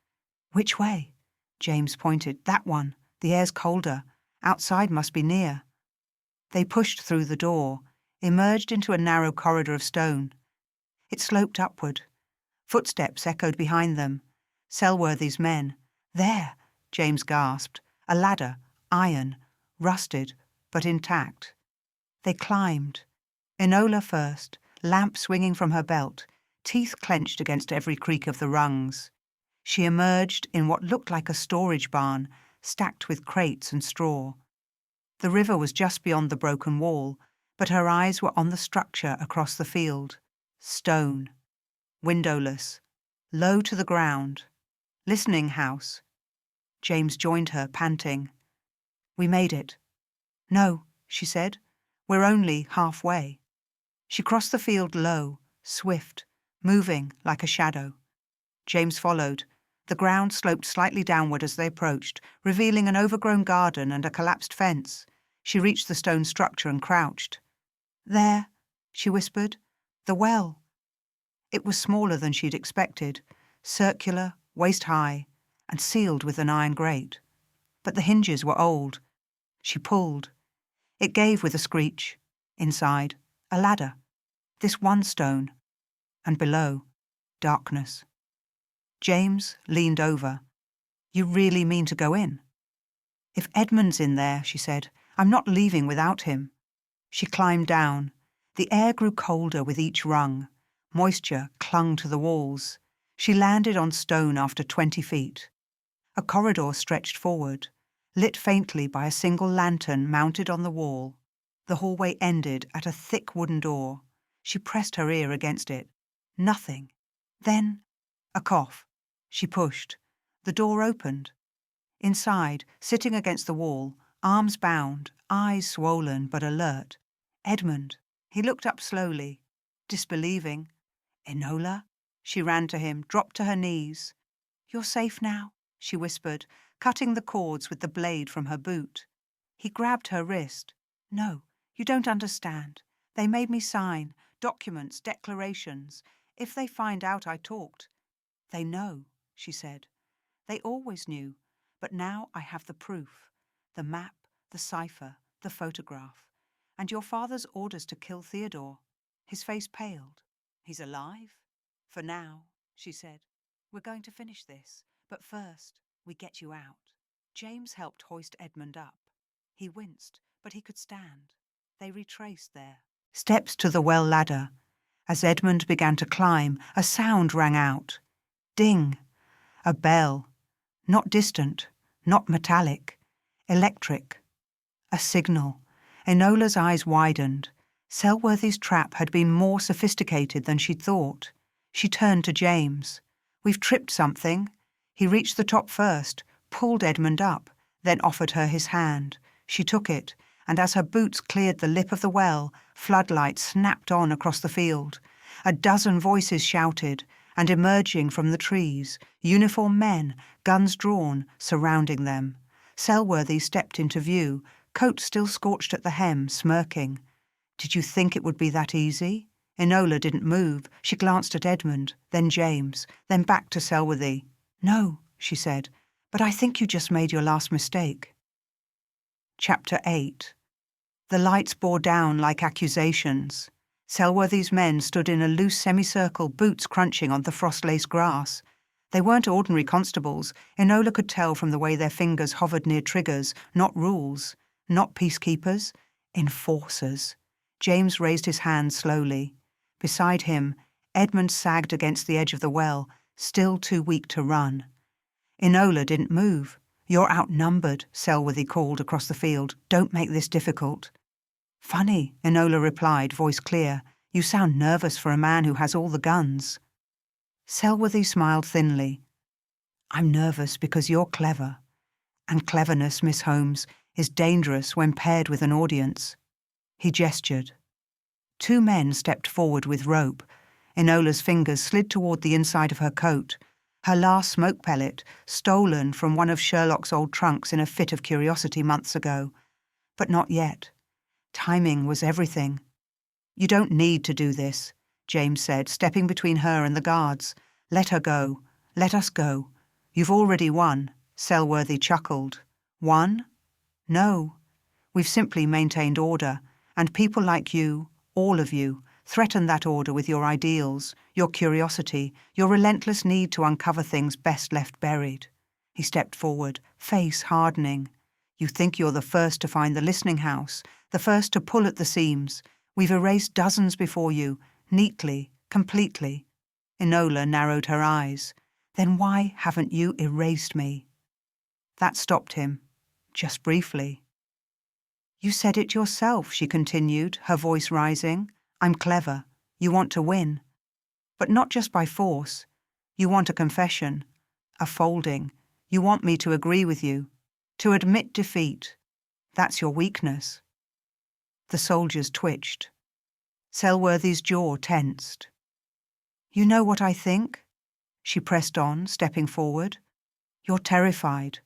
"Which way?" James pointed. "That one. The air's colder. Outside must be near." They pushed through the door, emerged into a narrow corridor of stone. It sloped upward. Footsteps echoed behind them. Selworthy's men. "There!" James gasped. A ladder, iron, rusted, but intact. They climbed. Enola first, lamp swinging from her belt, teeth clenched against every creak of the rungs. She emerged in what looked like a storage barn, stacked with crates and straw. The river was just beyond the broken wall, but her eyes were on the structure across the field. Stone. Windowless. Low to the ground. Listening house. James joined her, panting. "We made it." "No," she said. "We're only halfway." She crossed the field low, swift, moving like a shadow. James followed. The ground sloped slightly downward as they approached, revealing an overgrown garden and a collapsed fence. She reached the stone structure and crouched. "There," she whispered. "The well." It was smaller than she'd expected, circular, waist-high, and sealed with an iron grate. But the hinges were old. She pulled. It gave with a screech. Inside, a ladder. This one stone. And below, darkness. James leaned over. "You really mean to go in?" "If Edmund's in there," she said, "I'm not leaving without him." She climbed down. The air grew colder with each rung. Moisture clung to the walls. She landed on stone after 20 feet. A corridor stretched forward, lit faintly by a single lantern mounted on the wall. The hallway ended at a thick wooden door. She pressed her ear against it. Nothing. Then, a cough. She pushed. The door opened. Inside, sitting against the wall, arms bound, eyes swollen but alert. Edmund. He looked up slowly, disbelieving. "Enola?" She ran to him, dropped to her knees. "You're safe now," she whispered, cutting the cords with the blade from her boot. He grabbed her wrist. "No, you don't understand. They made me sign documents, declarations. If they find out I talked—" "They know," she said. "They always knew. But now I have the proof, the map, the cipher, the photograph, and your father's orders to kill Theodore. His face paled. He's alive? For now, she said. We're going to finish this, but first, we get you out. James helped hoist Edmund up. He winced, but he could stand. They retraced their steps to the well ladder. As Edmund began to climb, a sound rang out. Ding! A bell. Not distant, not metallic. Electric. A signal. Enola's eyes widened. Selworthy's trap had been more sophisticated than she'd thought. She turned to James. We've tripped something. He reached the top first, pulled Edmund up, then offered her his hand. She took it, and as her boots cleared the lip of the well, floodlights snapped on across the field. A dozen voices shouted, and emerging from the trees, uniformed men, guns drawn, surrounding them. Selworthy stepped into view, coat still scorched at the hem, smirking. Did you think it would be that easy? Enola didn't move. She glanced at Edmund, then James, then back to Selworthy. No, she said, but I think you just made your last mistake. Chapter 8. The lights bore down like accusations. Selworthy's men stood in a loose semicircle, boots crunching on the frost-laced grass. They weren't ordinary constables. Enola could tell from the way their fingers hovered near triggers, not rules, not peacekeepers, enforcers. James raised his hand slowly. Beside him, Edmund sagged against the edge of the well, still too weak to run. Enola didn't move. You're outnumbered, Selworthy called across the field. Don't make this difficult. Funny, Enola replied, voice clear. You sound nervous for a man who has all the guns. Selworthy smiled thinly. I'm nervous because you're clever. And cleverness, Miss Holmes, is dangerous when paired with an audience. He gestured. Two men stepped forward with rope. Enola's fingers slid toward the inside of her coat. Her last smoke pellet, stolen from one of Sherlock's old trunks in a fit of curiosity months ago. But not yet. Timing was everything. You don't need to do this, James said, stepping between her and the guards. Let her go. Let us go. You've already won, Selworthy chuckled. Won? No. We've simply maintained order, and people like you, all of you, threaten that order with your ideals, your curiosity, your relentless need to uncover things best left buried. He stepped forward, face hardening. You think you're the first to find the listening house, the first to pull at the seams. We've erased dozens before you, neatly, completely. Enola narrowed her eyes. Then why haven't you erased me? That stopped him, just briefly. You said it yourself, she continued, her voice rising. I'm clever. You want to win. But not just by force. You want a confession, a folding. You want me to agree with you, to admit defeat. That's your weakness. The soldiers twitched. Selworthy's jaw tensed. You know what I think? She pressed on, stepping forward. You're terrified,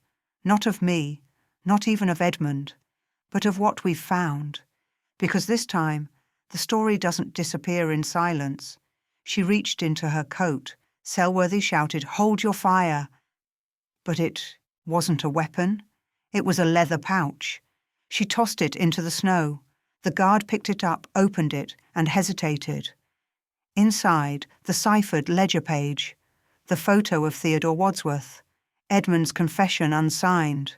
not of me, not even of Edmund, but of what we've found. Because this time, the story doesn't disappear in silence. She reached into her coat. Selworthy shouted, Hold your fire! But it wasn't a weapon. It was a leather pouch. She tossed it into the snow. The guard picked it up, opened it, and hesitated. Inside, the ciphered ledger page, the photo of Theodore Wadsworth, Edmund's confession unsigned,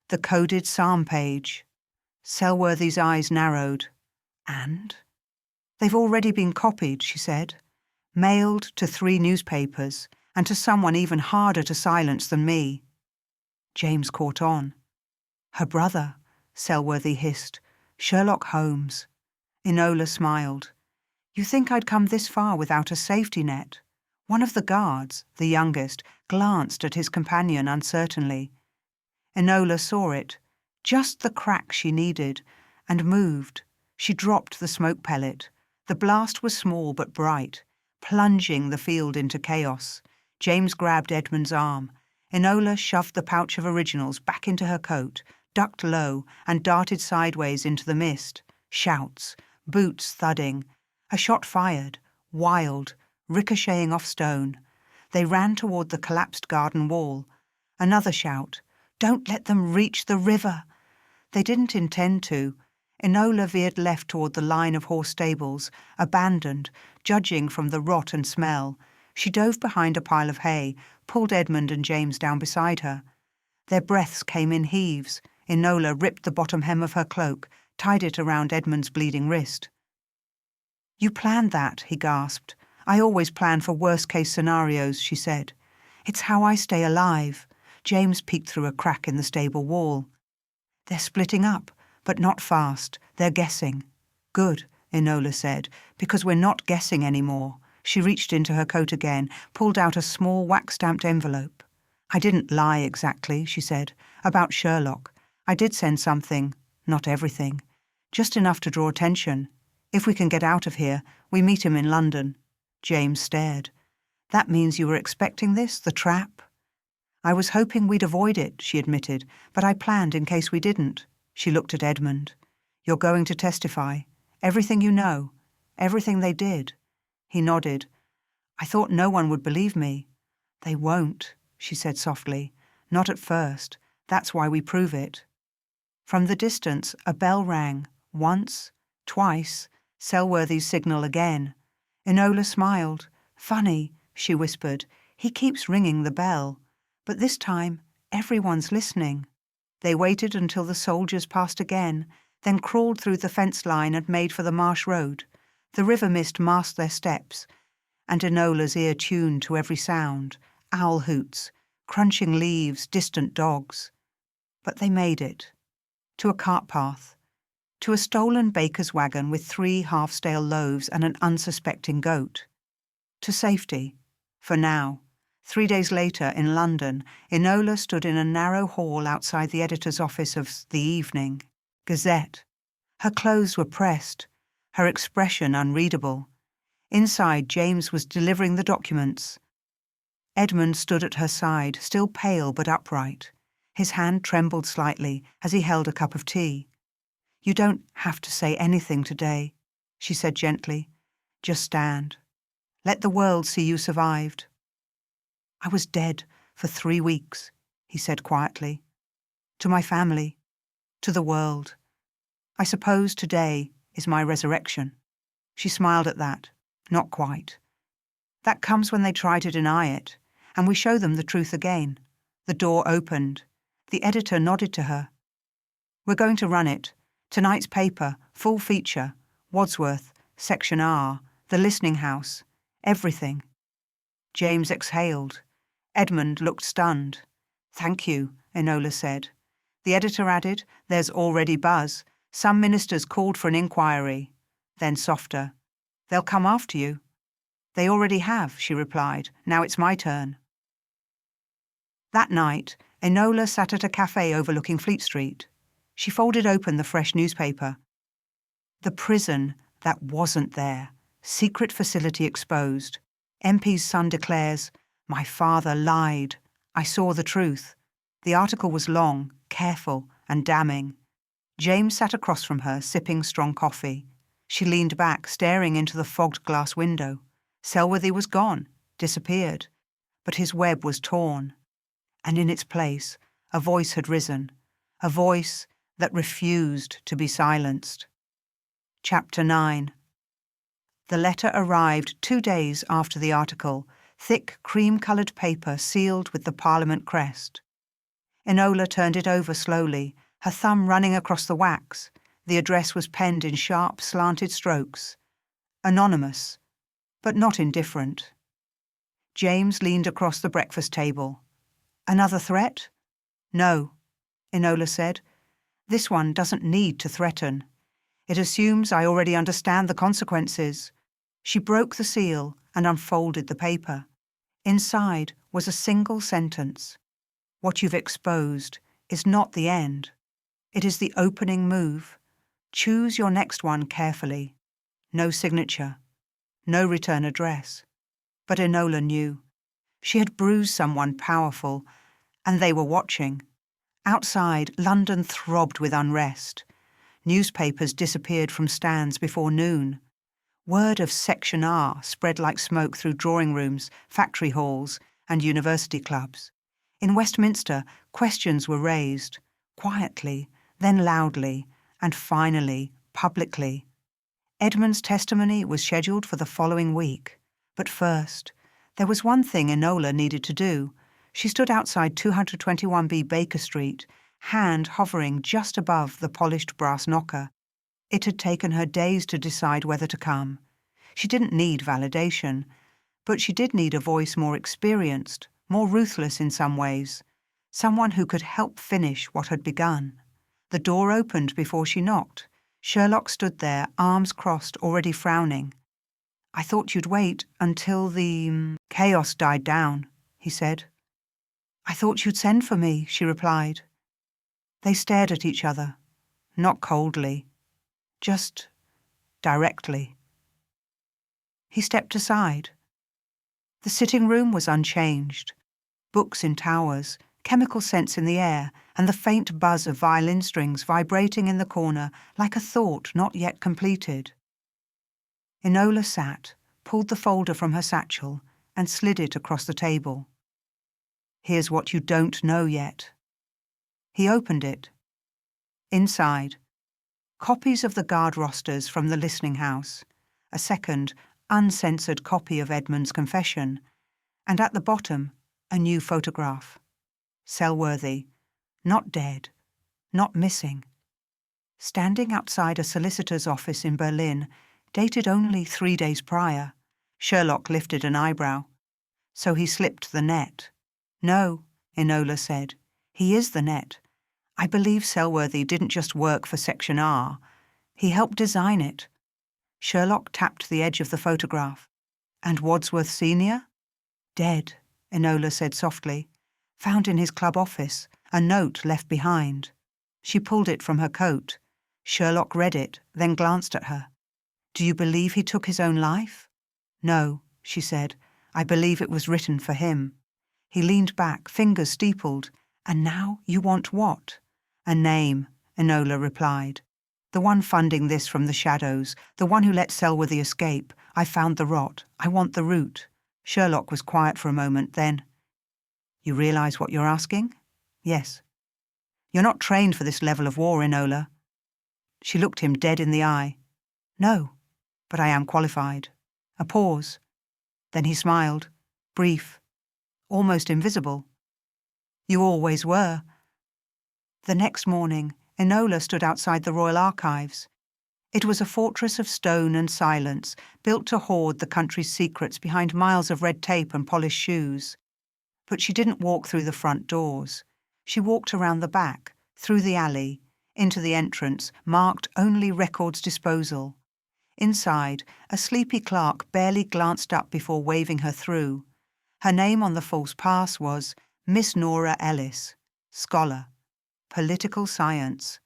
the coded psalm page. Selworthy's eyes narrowed. And? They've already been copied, she said, mailed to 3 newspapers, and to someone even harder to silence than me. James caught on. Her brother, Selworthy hissed, Sherlock Holmes. Enola smiled. You think I'd come this far without a safety net? One of the guards, the youngest, glanced at his companion uncertainly. Enola saw it, just the crack she needed, and moved. She dropped the smoke pellet. The blast was small but bright, plunging the field into chaos. James grabbed Edmund's arm. Enola shoved the pouch of originals back into her coat, ducked low, and darted sideways into the mist. Shouts, boots thudding. A shot fired, wild, ricocheting off stone. They ran toward the collapsed garden wall. Another shout, Don't let them reach the river. They didn't intend to. Enola veered left toward the line of horse stables, abandoned, judging from the rot and smell. She dove behind a pile of hay, pulled Edmund and James down beside her. Their breaths came in heaves. Enola ripped the bottom hem of her cloak, tied it around Edmund's bleeding wrist. "You planned that," he gasped. "I always plan for worst-case scenarios," she said. "It's how I stay alive." James peeked through a crack in the stable wall. "They're splitting up, but not fast. They're guessing." "Good," Enola said, "because we're not guessing anymore." She reached into her coat again, pulled out a small wax-stamped envelope. "I didn't lie exactly," she said, "about Sherlock. I did send something, not everything, just enough to draw attention. If we can get out of here, we meet him in London." James stared. "That means you were expecting this, the trap?" "I was hoping we'd avoid it," she admitted, "but I planned in case we didn't." She looked at Edmund. "You're going to testify? Everything you know? Everything they did?" He nodded. "I thought no one would believe me." "They won't," she said softly. "Not at first. That's why we prove it." From the distance, a bell rang. Once, twice, Selworthy's signal again. Enola smiled. "Funny," she whispered. "He keeps ringing the bell. But this time, everyone's listening." They waited until the soldiers passed again, then crawled through the fence line and made for the marsh road. The river mist masked their steps, and Enola's ear tuned to every sound: owl hoots, crunching leaves, distant dogs. But they made it. To a cart path. To a stolen baker's wagon with 3 half-stale loaves and an unsuspecting goat. To safety. For now. 3 days later, in London, Enola stood in a narrow hall outside the editor's office of The Evening Gazette. Her clothes were pressed, her expression unreadable. Inside, James was delivering the documents. Edmund stood at her side, still pale but upright. His hand trembled slightly as he held a cup of tea. "You don't have to say anything today," she said gently. "Just stand. Let the world see you survived." "I was dead for 3 weeks," he said quietly. "To my family, to the world. I suppose today is my resurrection." She smiled at that. "Not quite. That comes when they try to deny it, and we show them the truth again." The door opened. The editor nodded to her. "We're going to run it. Tonight's paper, full feature, Wadsworth, Section R, the listening house, everything." James exhaled. Edmund looked stunned. "Thank you," Enola said. The editor added, "There's already buzz. Some ministers called for an inquiry." Then softer, "They'll come after you." "They already have," she replied. "Now it's my turn." That night, Enola sat at a cafe overlooking Fleet Street. She folded open the fresh newspaper. The prison that wasn't there. Secret facility exposed. MP's son declares, "My father lied. I saw the truth." The article was long, careful, and damning. James sat across from her, sipping strong coffee. She leaned back, staring into the fogged glass window. Selworthy was gone, disappeared. But his web was torn. And in its place, a voice had risen. A voice that refused to be silenced. Chapter 9. The letter arrived 2 days after the article, thick cream-coloured paper sealed with the Parliament crest. Enola turned it over slowly, her thumb running across the wax. The address was penned in sharp, slanted strokes. Anonymous, but not indifferent. James leaned across the breakfast table. "Another threat?" "No," Enola said. "This one doesn't need to threaten. It assumes I already understand the consequences." She broke the seal and unfolded the paper. Inside was a single sentence. "What you've exposed is not the end. It is the opening move. Choose your next one carefully." No signature. No return address. But Enola knew. She had bruised someone powerful, and they were watching. Outside, London throbbed with unrest. Newspapers disappeared from stands before noon. Word of Section R spread like smoke through drawing rooms, factory halls, and university clubs. In Westminster, questions were raised, quietly, then loudly, and finally, publicly. Edmund's testimony was scheduled for the following week. But first, there was one thing Enola needed to do. She stood outside 221B Baker Street, hand hovering just above the polished brass knocker. It had taken her days to decide whether to come. She didn't need validation, but she did need a voice more experienced, more ruthless in some ways, someone who could help finish what had begun. The door opened before she knocked. Sherlock stood there, arms crossed, already frowning. "I thought you'd wait until the chaos died down," he said. "I thought you'd send for me," she replied. They stared at each other, not coldly, just directly. He stepped aside. The sitting room was unchanged. Books in towers, chemical scents in the air, and the faint buzz of violin strings vibrating in the corner like a thought not yet completed. Enola sat, pulled the folder from her satchel, and slid it across the table. "Here's what you don't know yet." He opened it. Inside, copies of the guard rosters from the listening house, a second, uncensored copy of Edmund's confession, and at the bottom, a new photograph. Selworthy, not dead, not missing. Standing outside a solicitor's office in Berlin, dated only 3 days prior, Sherlock lifted an eyebrow. So he slipped the net. "No," Enola said. "He is the net. I believe Selworthy didn't just work for Section R. He helped design it." Sherlock tapped the edge of the photograph. "And Wadsworth Sr.?" "Dead," Enola said softly. "Found in his club office, a note left behind." She pulled it from her coat. Sherlock read it, then glanced at her. "Do you believe he took his own life?" "No," she said. "I believe it was written for him." He leaned back, fingers steepled. "And now you want what?" "A name," Enola replied. "The one funding this from the shadows, the one who let Selworthy escape. I found the rot. I want the root." Sherlock was quiet for a moment, then, "You realize what you're asking?" "Yes." "You're not trained for this level of war, Enola." She looked him dead in the eye. "No, but I am qualified." A pause. Then he smiled, brief, almost invisible. "You always were." The next morning, Enola stood outside the Royal Archives. It was a fortress of stone and silence, built to hoard the country's secrets behind miles of red tape and polished shoes. But she didn't walk through the front doors. She walked around the back, through the alley, into the entrance, marked only Records Disposal. Inside, a sleepy clerk barely glanced up before waving her through. Her name on the false pass was Miss Nora Ellis, scholar, political science,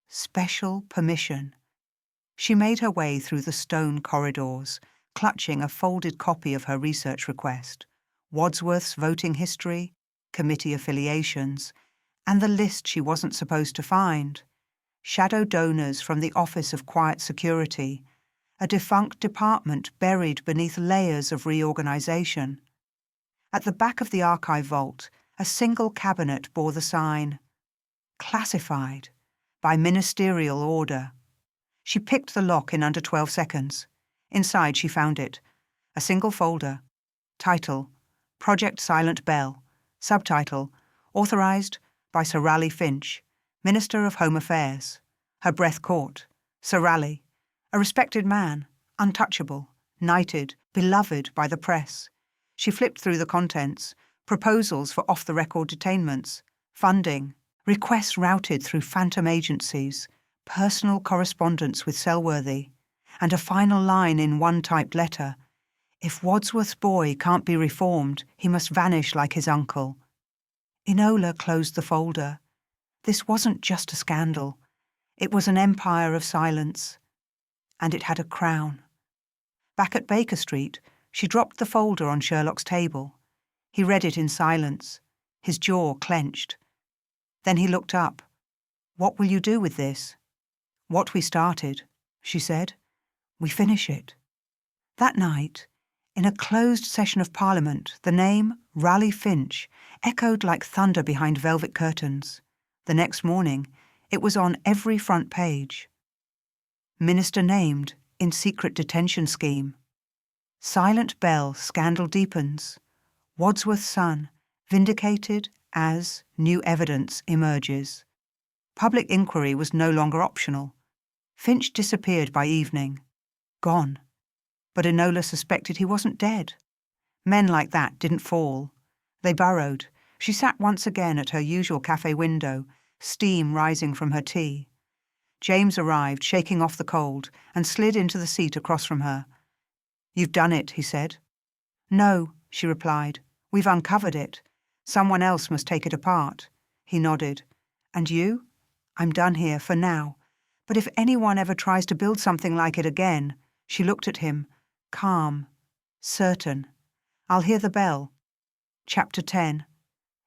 special permission. She made her way through the stone corridors, clutching a folded copy of her research request, Wadsworth's voting history, committee affiliations, and the list she wasn't supposed to find. Shadow donors from the Office of Quiet Security, a defunct department buried beneath layers of reorganization. At the back of the archive vault, a single cabinet bore the sign, "Classified, by ministerial order." She picked the lock in under 12 seconds. Inside she found it. A single folder. Title, Project Silent Bell. Subtitle, Authorized by Sir Raleigh Finch, Minister of Home Affairs. Her breath caught. Sir Raleigh, a respected man, untouchable, knighted, beloved by the press. She flipped through the contents. Proposals for off-the-record detainments, funding, requests routed through phantom agencies, personal correspondence with Selworthy, and a final line in one typed letter. If Wadsworth's boy can't be reformed, he must vanish like his uncle. Enola closed the folder. This wasn't just a scandal. It was an empire of silence. And it had a crown. Back at Baker Street, she dropped the folder on Sherlock's table. He read it in silence, his jaw clenched. Then he looked up. "What will you do with this?" "What we started," she said. "We finish it." That night, In a closed session of Parliament, the name Raleigh Finch echoed like thunder behind velvet curtains. The next morning, it was on every front page. Minister named in secret detention scheme. Silent bell, scandal deepens. Wadsworth's son, vindicated as new evidence emerges. Public inquiry was no longer optional. Finch disappeared by evening. Gone. But Enola suspected he wasn't dead. Men like that didn't fall. They burrowed. She sat once again at her usual cafe window, steam rising from her tea. James arrived, shaking off the cold, and slid into the seat across from her. "You've done it," he said. "No," she replied. "We've uncovered it. Someone else must take it apart." He nodded. "And you?" "I'm done here, for now. But if anyone ever tries to build something like it again," she looked at him, calm, certain. "I'll hear the bell." Chapter 10.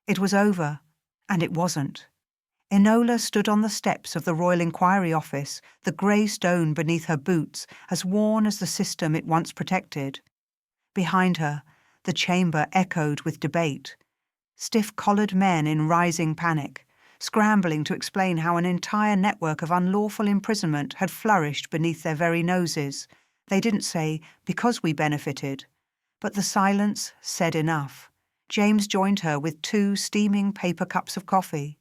It was over, and it wasn't. Enola stood on the steps of the Royal Inquiry Office, the grey stone beneath her boots as worn as the system it once protected. Behind her, the chamber echoed with debate. Stiff-collared men in rising panic, scrambling to explain how an entire network of unlawful imprisonment had flourished beneath their very noses. They didn't say, "because we benefited." But the silence said enough. James joined her with 2 steaming paper cups of coffee.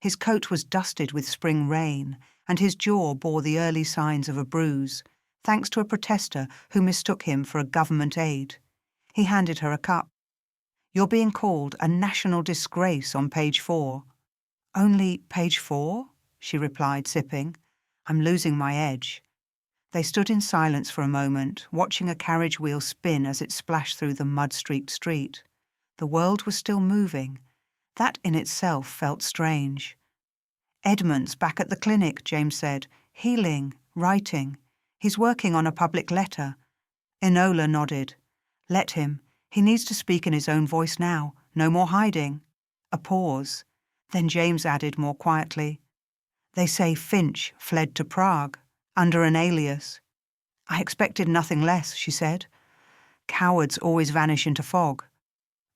His coat was dusted with spring rain, and his jaw bore the early signs of a bruise, thanks to a protester who mistook him for a government aide. He handed her a cup. "You're being called a national disgrace on page 4. "Only page 4? She replied, sipping. "I'm losing my edge." They stood in silence for a moment, watching a carriage wheel spin as it splashed through the mud-streaked street. The world was still moving. That in itself felt strange. "Edmund's back at the clinic," James said. "Healing, writing. He's working on a public letter." Enola nodded. "Let him. He needs to speak in his own voice now. No more hiding." A pause. Then James added more quietly, "They say Finch fled to Prague, under an alias." "I expected nothing less," she said. "Cowards always vanish into fog."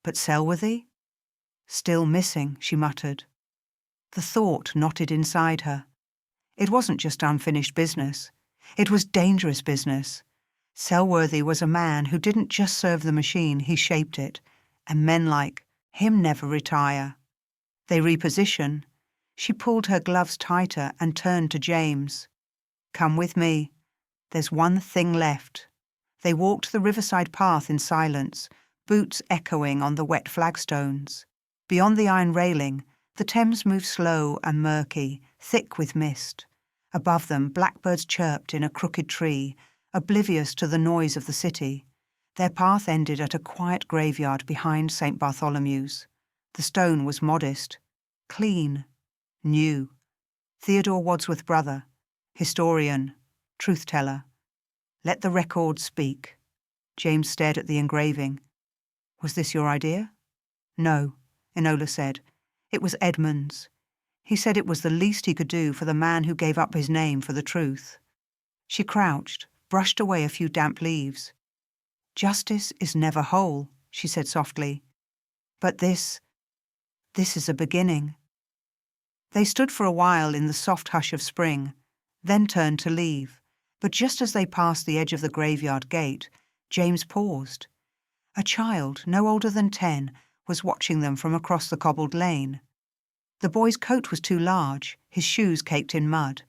"But Selworthy?" "Still missing," she muttered. The thought knotted inside her. It wasn't just unfinished business. It was dangerous business. Selworthy was a man who didn't just serve the machine, he shaped it, and men like him never retire. They reposition. She pulled her gloves tighter and turned to James. "Come with me. There's one thing left." They walked the riverside path in silence, boots echoing on the wet flagstones. Beyond the iron railing, the Thames moved slow and murky, thick with mist. Above them, blackbirds chirped in a crooked tree, oblivious to the noise of the city. Their path ended at a quiet graveyard behind St. Bartholomew's. The stone was modest, clean, new. Theodore Wadsworth brother, historian, truth-teller. Let the record speak. James stared at the engraving. "Was this your idea?" "No," Enola said. "It was Edmund's. He said it was the least he could do for the man who gave up his name for the truth." She crouched, brushed away a few damp leaves. "Justice is never whole," she said softly. "But this is a beginning." They stood for a while in the soft hush of spring, then turned to leave. But just as they passed the edge of the graveyard gate, James paused. A child, no older than 10, was watching them from across the cobbled lane. The boy's coat was too large, his shoes caked in mud.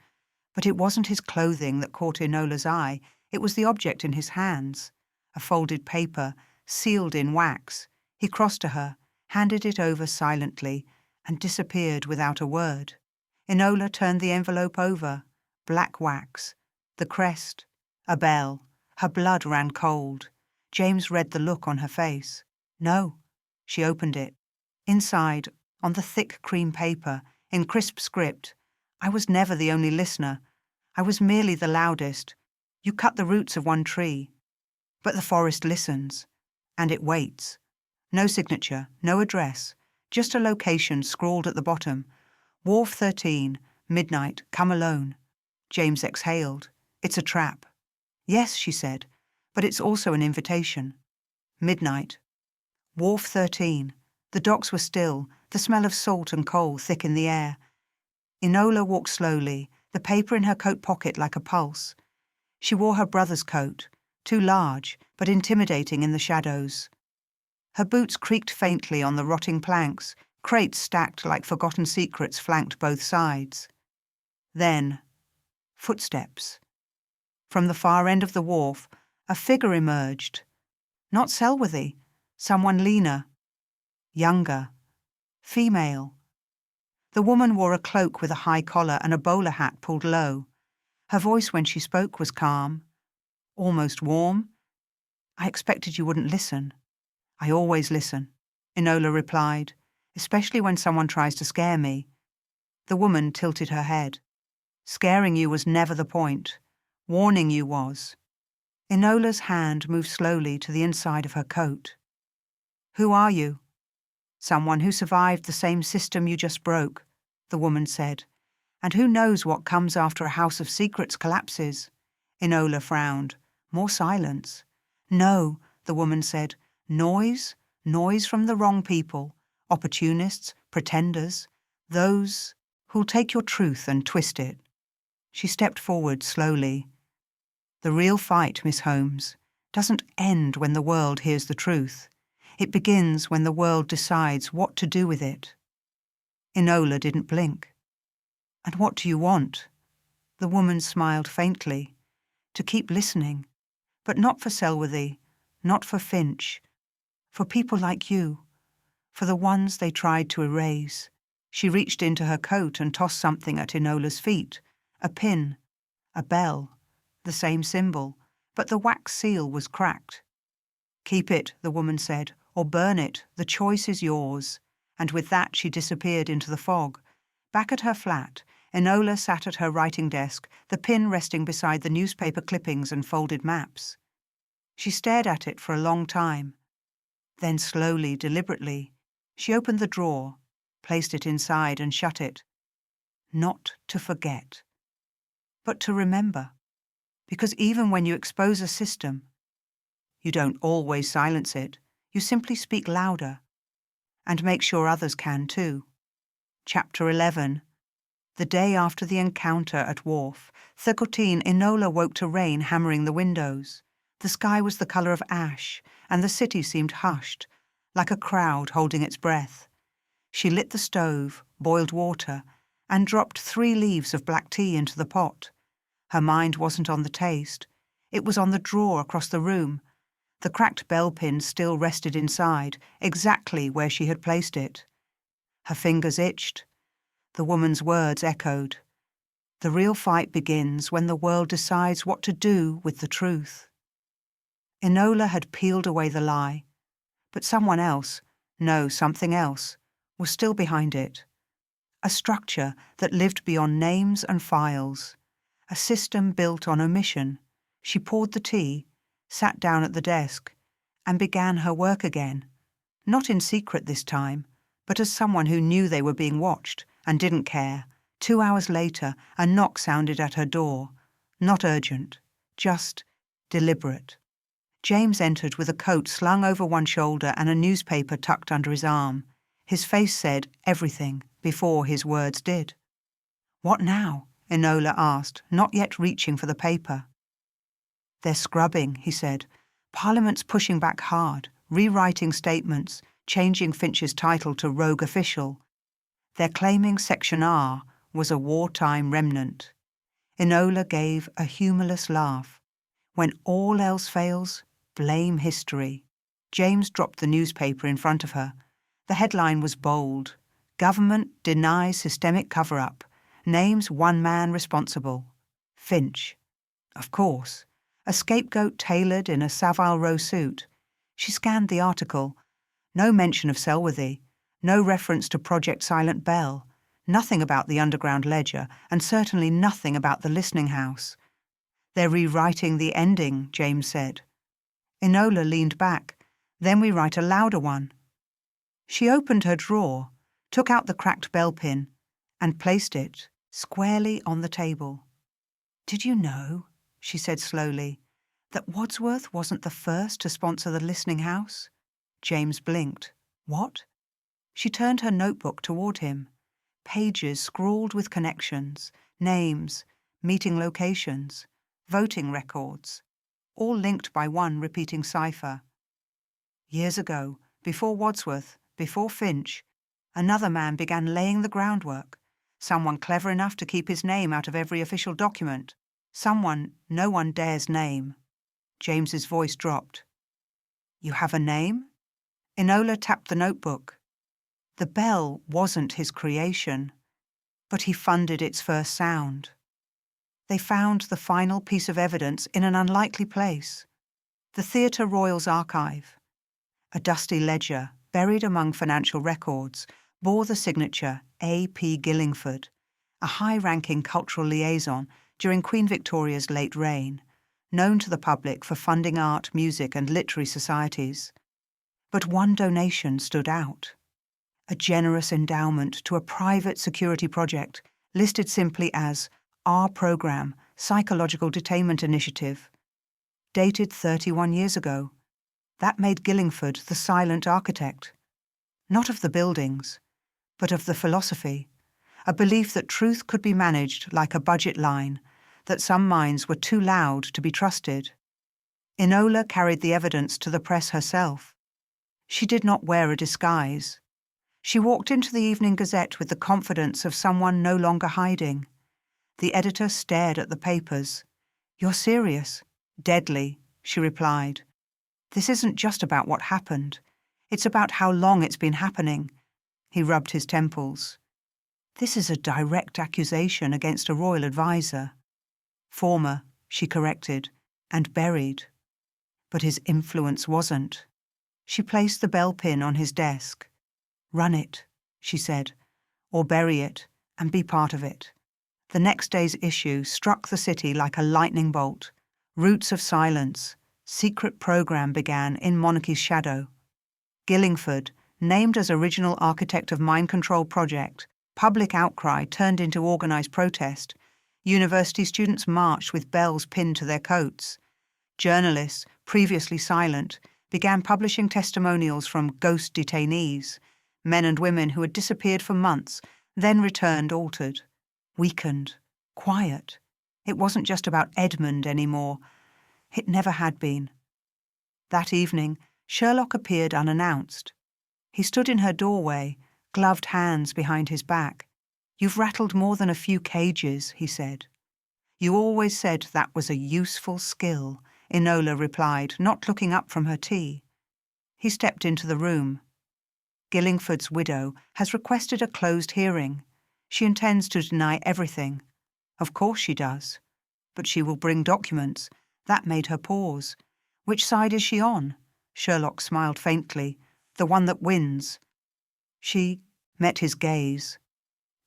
But it wasn't his clothing that caught Enola's eye, it was the object in his hands. A folded paper, sealed in wax. He crossed to her, handed it over silently, and disappeared without a word. Enola turned the envelope over. Black wax. The crest. A bell. Her blood ran cold. James read the look on her face. "No." She opened it. Inside, on the thick cream paper, in crisp script, "I was never the only listener. I was merely the loudest. You cut the roots of one tree. But the forest listens. And it waits. No signature, no address, just a location scrawled at the bottom. Wharf 13, midnight, come alone." James exhaled. "It's a trap." "Yes," she said, "but it's also an invitation." Midnight. Wharf 13. The docks were still, the smell of salt and coal thick in the air. Enola walked slowly, the paper in her coat pocket like a pulse. She wore her brother's coat, too large, but intimidating in the shadows. Her boots creaked faintly on the rotting planks, crates stacked like forgotten secrets flanked both sides. Then, footsteps. From the far end of the wharf, a figure emerged. Not Selworthy, someone leaner, younger, female. The woman wore a cloak with a high collar and a bowler hat pulled low. Her voice when she spoke was calm, almost warm. "I expected you wouldn't listen." "I always listen," Enola replied, "especially when someone tries to scare me." The woman tilted her head. "Scaring you was never the point. Warning you was." Enola's hand moved slowly to the inside of her coat. "Who are you?" "Someone who survived the same system you just broke," the woman said. "And who knows what comes after a house of secrets collapses?" Enola frowned. More silence. "No," the woman said. "Noise? Noise from the wrong people. Opportunists, pretenders. Those who'll take your truth and twist it." She stepped forward slowly. "The real fight, Miss Holmes, doesn't end when the world hears the truth. It begins when the world decides what to do with it." Enola didn't blink. "And what do you want?" The woman smiled faintly. "To keep listening. But not for Selworthy, not for Finch. For people like you. For the ones they tried to erase." She reached into her coat and tossed something at Enola's feet. A pin. A bell. The same symbol. But the wax seal was cracked. "Keep it," the woman said, "or burn it. The choice is yours." And with that she disappeared into the fog. Back at her flat, Enola sat at her writing desk, the pin resting beside the newspaper clippings and folded maps. She stared at it for a long time. Then slowly, deliberately, she opened the drawer, placed it inside and shut it. Not to forget, but to remember. Because even when you expose a system, you don't always silence it. You simply speak louder. And make sure others can too. Chapter 11. The day after the encounter at Wharf 13, Enola woke to rain hammering the windows. The sky was the colour of ash, and the city seemed hushed, like a crowd holding its breath. She lit the stove, boiled water, and dropped 3 leaves of black tea into the pot. Her mind wasn't on the taste. It was on the drawer across the room. The cracked bell pin still rested inside, exactly where she had placed it. Her fingers itched. The woman's words echoed. The real fight begins when the world decides what to do with the truth. Enola had peeled away the lie, but someone else, no, something else, was still behind it. A structure that lived beyond names and files. A system built on omission. She poured the tea, sat down at the desk, and began her work again. Not in secret this time, but as someone who knew they were being watched and didn't care. 2 hours later, a knock sounded at her door. Not urgent, just deliberate. James entered with a coat slung over one shoulder and a newspaper tucked under his arm. His face said everything before his words did. "What now?" Enola asked, not yet reaching for the paper. "They're scrubbing," he said. "Parliament's pushing back hard, rewriting statements, changing Finch's title to rogue official. They're claiming Section R was a wartime remnant." Enola gave a humourless laugh. "When all else fails, blame history." James dropped the newspaper in front of her. The headline was bold. "Government denies systemic cover-up. Names one man responsible. Finch." Of course. A scapegoat tailored in a Savile Row suit. She scanned the article. No mention of Selworthy. No reference to Project Silent Bell. Nothing about the underground ledger, and certainly nothing about the listening house. "They're rewriting the ending," James said. Enola leaned back. "Then we write a louder one." She opened her drawer, took out the cracked bell pin, and placed it squarely on the table. "Did you know?" she said slowly. That Wadsworth wasn't the first to sponsor the listening house? James blinked. What? She turned her notebook toward him. Pages scrawled with connections, names, meeting locations, voting records, all linked by one repeating cipher. Years ago, before Wadsworth, before Finch, another man began laying the groundwork. Someone clever enough to keep his name out of every official document. Someone no one dares name. James's voice dropped. You have a name? Enola tapped the notebook. The bell wasn't his creation, but he funded its first sound. They found the final piece of evidence in an unlikely place. The Theatre Royal's archive. A dusty ledger, buried among financial records, bore the signature A.P. Gillingford, a high-ranking cultural liaison during Queen Victoria's late reign, known to the public for funding art, music and literary societies. But one donation stood out. A generous endowment to a private security project listed simply as Our Programme, Psychological Detainment Initiative, dated 31 years ago. That made Gillingford the silent architect, not of the buildings, but of the philosophy, a belief that truth could be managed like a budget line, that some minds were too loud to be trusted. Enola carried the evidence to the press herself. She did not wear a disguise. She walked into the Evening Gazette with the confidence of someone no longer hiding. The editor stared at the papers. You're serious? Deadly, she replied. This isn't just about what happened. It's about how long it's been happening. He rubbed his temples. This is a direct accusation against a royal advisor. Former, she corrected, and buried. But his influence wasn't. She placed the bell pin on his desk. Run it, she said, or bury it and be part of it. The next day's issue struck the city like a lightning bolt. Roots of silence. Secret program began in monarchy's shadow. Gillingford, named as original architect of mind control project, public outcry turned into organised protest. University students marched with bells pinned to their coats. Journalists, previously silent, began publishing testimonials from ghost detainees, men and women who had disappeared for months, then returned altered, weakened, quiet. It wasn't just about Edmund anymore. It never had been. That evening, Sherlock appeared unannounced. He stood in her doorway, gloved hands behind his back. You've rattled more than a few cages, he said. You always said that was a useful skill, Enola replied, not looking up from her tea. He stepped into the room. Gillingford's widow has requested a closed hearing. She intends to deny everything. Of course she does. But she will bring documents. That made her pause. Which side is she on? Sherlock smiled faintly. The one that wins. She met his gaze.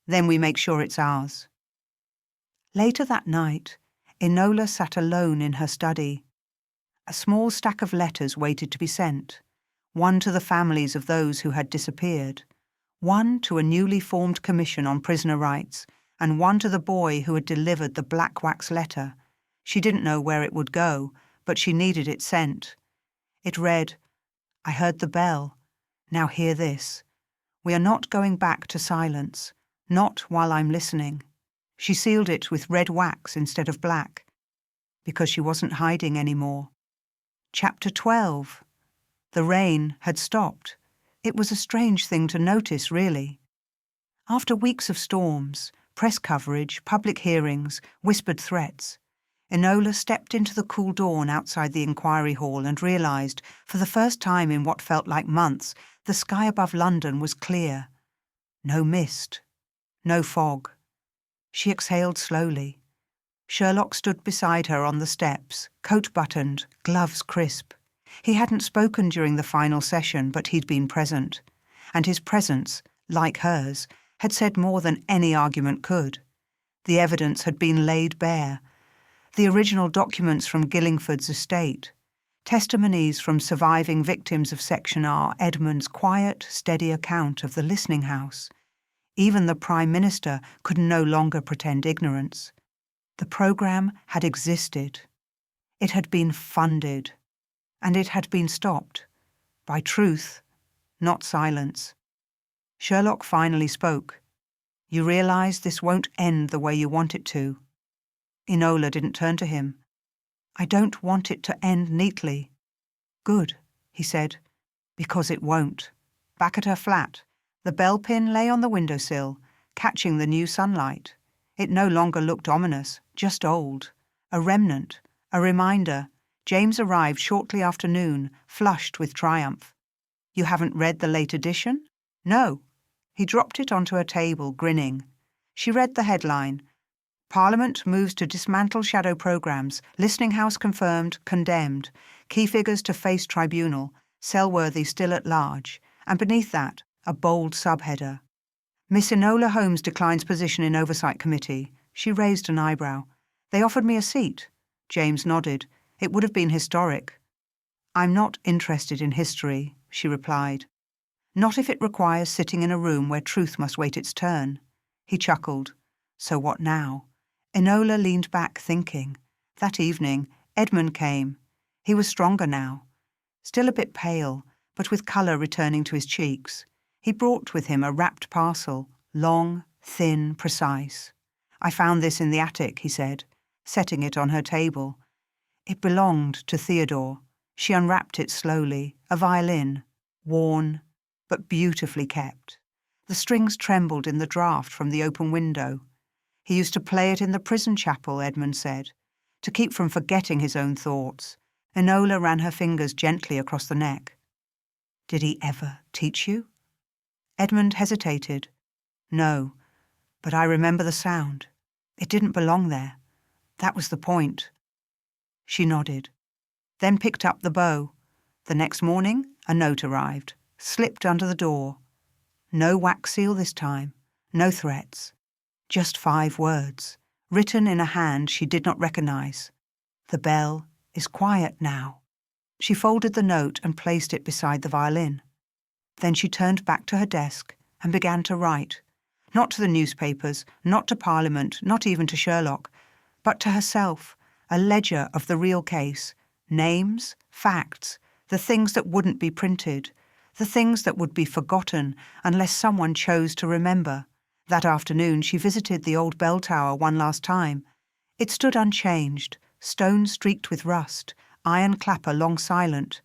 Then we make sure it's ours. Later that night, Enola sat alone in her study. A small stack of letters waited to be sent. One to the families of those who had disappeared. One to a newly formed commission on prisoner rights, and one to the boy who had delivered the black wax letter. She didn't know where it would go, but she needed it sent. It read, I heard the bell. Now hear this. We are not going back to silence. Not while I'm listening. She sealed it with red wax instead of black, because she wasn't hiding anymore. Chapter 12. The rain had stopped. It was a strange thing to notice, really. After weeks of storms, press coverage, public hearings, whispered threats, Enola stepped into the cool dawn outside the inquiry hall and realised, for the first time in what felt like months, the sky above London was clear. No mist. No fog. She exhaled slowly. Sherlock stood beside her on the steps, coat buttoned, gloves crisp. He hadn't spoken during the final session, but he'd been present. And his presence, like hers, had said more than any argument could. The evidence had been laid bare. The original documents from Gillingford's estate. Testimonies from surviving victims of Section R, Edmund's quiet, steady account of the listening house. Even the Prime Minister could no longer pretend ignorance. The programme had existed. It had been funded, and it had been stopped by truth, not silence. Sherlock finally spoke. "You realize this won't end the way you want it to?" Enola didn't turn to him. "I don't want it to end neatly." "Good," he said, "because it won't." Back at her flat, the bell pin lay on the windowsill, catching the new sunlight. It no longer looked ominous, just old. A remnant, a reminder. James arrived shortly after noon, flushed with triumph. "You haven't read the late edition?" "No." He dropped it onto her table, grinning. She read the headline: "Parliament moves to dismantle shadow programmes. Listening House confirmed, condemned. Key figures to face tribunal. Selworthy still at large." And beneath that, a bold subheader: "Miss Enola Holmes declines position in Oversight Committee." She raised an eyebrow. "They offered me a seat." James nodded. "It would have been historic." "I'm not interested in history," she replied. "Not if it requires sitting in a room where truth must wait its turn." He chuckled. "So what now?" Enola leaned back, thinking. That evening, Edmund came. He was stronger now. Still a bit pale, but with colour returning to his cheeks. He brought with him a wrapped parcel, long, thin, precise. "I found this in the attic," he said, setting it on her table. It belonged to Theodore. She unwrapped it slowly, a violin, worn, but beautifully kept. The strings trembled in the draught from the open window. He used to play it in the prison chapel, Edmund said, to keep from forgetting his own thoughts. Enola ran her fingers gently across the neck. "Did he ever teach you?" Edmund hesitated. "No, but I remember the sound. It didn't belong there. That was the point." She nodded, then picked up the bow. The next morning, a note arrived, slipped under the door. No wax seal this time, no threats. Just 5 words, written in a hand she did not recognize. "The bell is quiet now." She folded the note and placed it beside the violin. Then she turned back to her desk and began to write. Not to the newspapers, not to Parliament, not even to Sherlock, but to herself, a ledger of the real case. Names, facts, the things that wouldn't be printed, the things that would be forgotten unless someone chose to remember. That afternoon she visited the old bell tower one last time. It stood unchanged, stone streaked with rust, iron clapper long silent.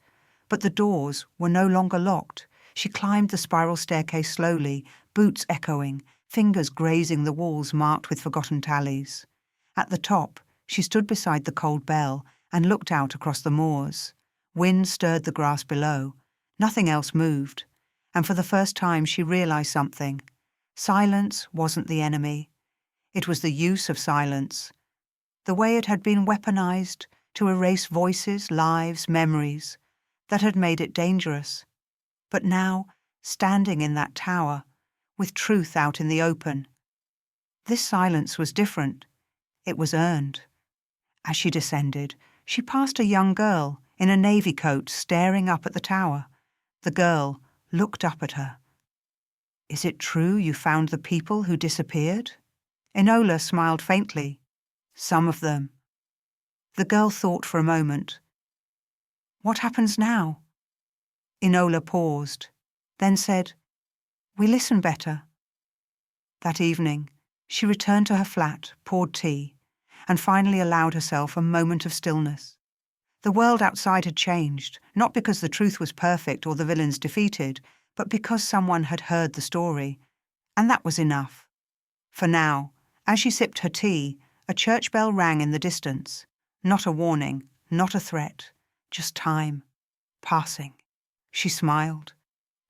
But the doors were no longer locked. She climbed the spiral staircase slowly, boots echoing, fingers grazing the walls marked with forgotten tallies. At the top, she stood beside the cold bell and looked out across the moors. Wind stirred the grass below. Nothing else moved. And for the first time she realized something. Silence wasn't the enemy. It was the use of silence. The way it had been weaponized to erase voices, lives, memories, that had made it dangerous. But now, standing in that tower, with truth out in the open, this silence was different. It was earned. As she descended, she passed a young girl in a navy coat staring up at the tower. The girl looked up at her. "Is it true you found the people who disappeared?" Enola smiled faintly. "Some of them." The girl thought for a moment. "What happens now?" Enola paused, then said, "We listen better." That evening, she returned to her flat, poured tea, and finally allowed herself a moment of stillness. The world outside had changed, not because the truth was perfect or the villains defeated, but because someone had heard the story. And that was enough. For now, as she sipped her tea, a church bell rang in the distance. Not a warning, not a threat, just time, passing. She smiled.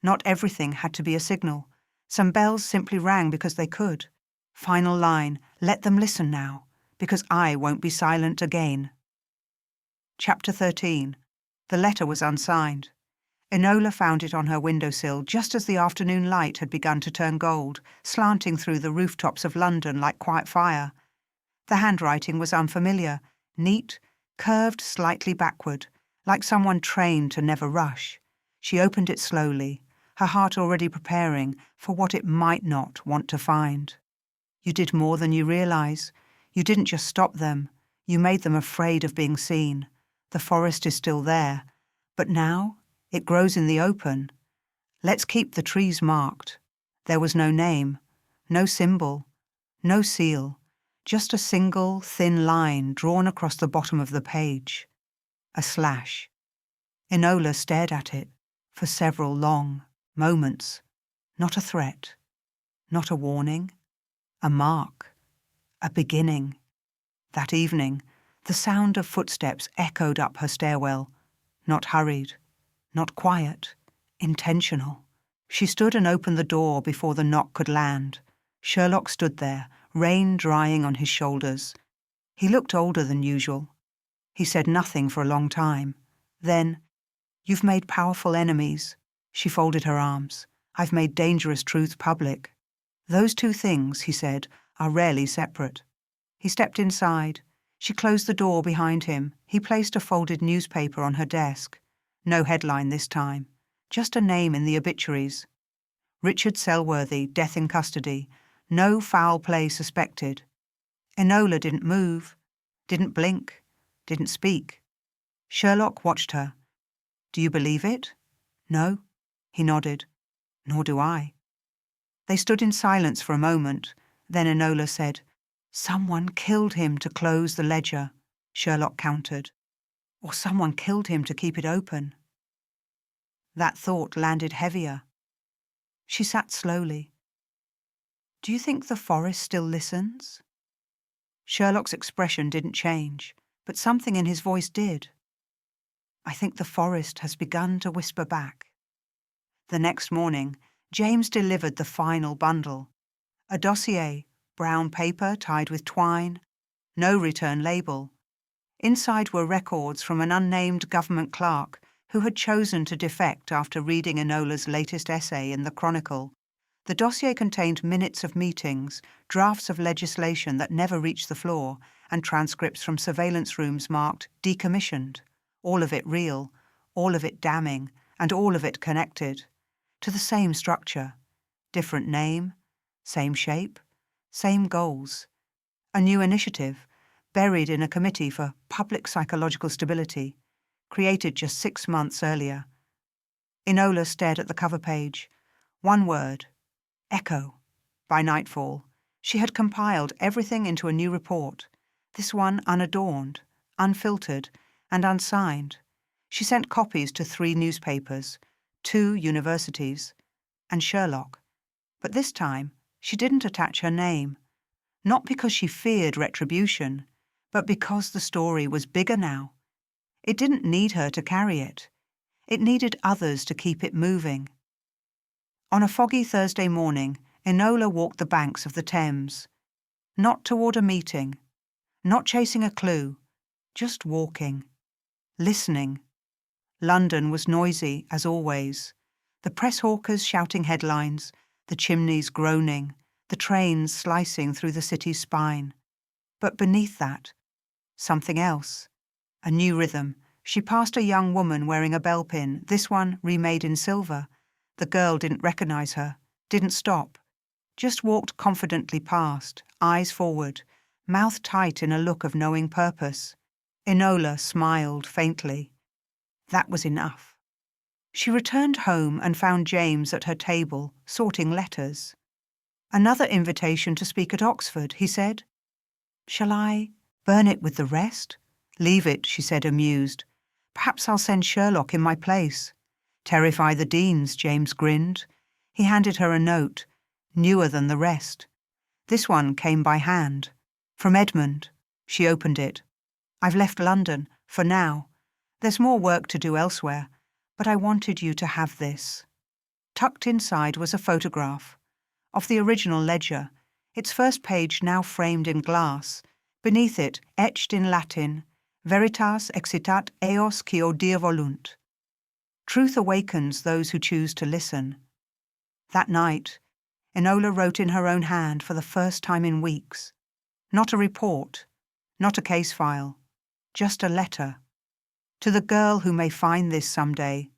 Not everything had to be a signal. Some bells simply rang because they could. Final line, let them listen now, because I won't be silent again. Chapter 13. The letter was unsigned. Enola found it on her windowsill just as the afternoon light had begun to turn gold, slanting through the rooftops of London like quiet fire. The handwriting was unfamiliar, neat, curved slightly backward, like someone trained to never rush. She opened it slowly, her heart already preparing for what it might not want to find. "You did more than you realize. You didn't just stop them. You made them afraid of being seen. The forest is still there, but now it grows in the open. Let's keep the trees marked. There was no name, no symbol, no seal, just a single, thin line drawn across the bottom of the page. A slash. Enola stared at it for several long moments. Not a threat, not a warning, a mark, a beginning. That evening, the sound of footsteps echoed up her stairwell, not hurried, not quiet, intentional. She stood and opened the door before the knock could land. Sherlock stood there, rain drying on his shoulders. He looked older than usual. He said nothing for a long time. Then, "You've made powerful enemies." She folded her arms. "I've made dangerous truth public." "Those two things," he said, "are rarely separate." He stepped inside. She closed the door behind him. He placed a folded newspaper on her desk. No headline this time. Just a name in the obituaries. Richard Selworthy, death in custody. No foul play suspected. Enola didn't move, didn't blink, didn't speak. Sherlock watched her. "Do you believe it?" "No." He nodded. "Nor do I." They stood in silence for a moment. Then Enola said, "Someone killed him to close the ledger," Sherlock countered. "Or someone killed him to keep it open." That thought landed heavier. She sat slowly. "Do you think the forest still listens?" Sherlock's expression didn't change, but something in his voice did. "I think the forest has begun to whisper back." The next morning, James delivered the final bundle. A dossier, brown paper tied with twine, no return label. Inside were records from an unnamed government clerk who had chosen to defect after reading Enola's latest essay in the Chronicle. The dossier contained minutes of meetings, drafts of legislation that never reached the floor, and transcripts from surveillance rooms marked decommissioned. All of it real, all of it damning, and all of it connected. To the same structure. Different name, same shape, same goals. A new initiative, buried in a committee for public psychological stability, created just 6 months earlier. Enola stared at the cover page. One word. Echo. By nightfall, she had compiled everything into a new report, this one unadorned, unfiltered, and unsigned. She sent copies to 3 newspapers, 2 universities, and Sherlock. But this time, she didn't attach her name. Not because she feared retribution, but because the story was bigger now. It didn't need her to carry it. It needed others to keep it moving. On a foggy Thursday morning, Enola walked the banks of the Thames. Not toward a meeting, not chasing a clue, just walking, listening. London was noisy, as always. The press hawkers shouting headlines, the chimneys groaning, the trains slicing through the city's spine. But beneath that, something else. A new rhythm. She passed a young woman wearing a bell pin, this one remade in silver. The girl didn't recognize her, didn't stop, just walked confidently past, eyes forward, mouth tight in a look of knowing purpose. Enola smiled faintly. That was enough. She returned home and found James at her table, sorting letters. "Another invitation to speak at Oxford," he said. "Shall I burn it with the rest?" "Leave it," she said, amused. "Perhaps I'll send Sherlock in my place." "Terrify the deans," James grinned. He handed her a note, newer than the rest. This one came by hand. From Edmund. She opened it. "I've left London, for now. There's more work to do elsewhere, but I wanted you to have this." Tucked inside was a photograph of the original ledger, its first page now framed in glass. Beneath it, etched in Latin, Veritas excitat eos qui audir volunt. Truth awakens those who choose to listen. That night, Enola wrote in her own hand for the first time in weeks. Not a report, not a case file, just a letter. To the girl who may find this someday.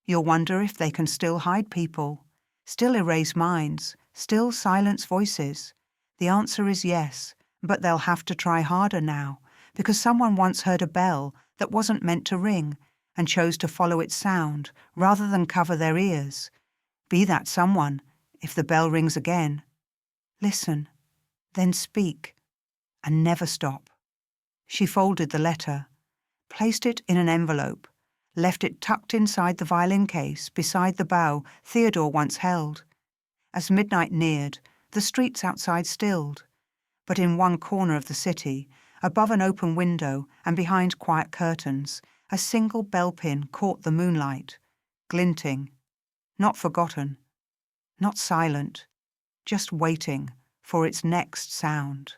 You'll wonder if they can still hide people, still erase minds, still silence voices. The answer is yes, but they'll have to try harder now, because someone once heard a bell that wasn't meant to ring and chose to follow its sound rather than cover their ears. Be that someone, if the bell rings again. Listen, then speak, and never stop. She folded the letter, placed it in an envelope, left it tucked inside the violin case beside the bough Theodore once held. As midnight neared, the streets outside stilled, but in one corner of the city, above an open window and behind quiet curtains, a single bell pin caught the moonlight, glinting, not forgotten, not silent, just waiting for its next sound.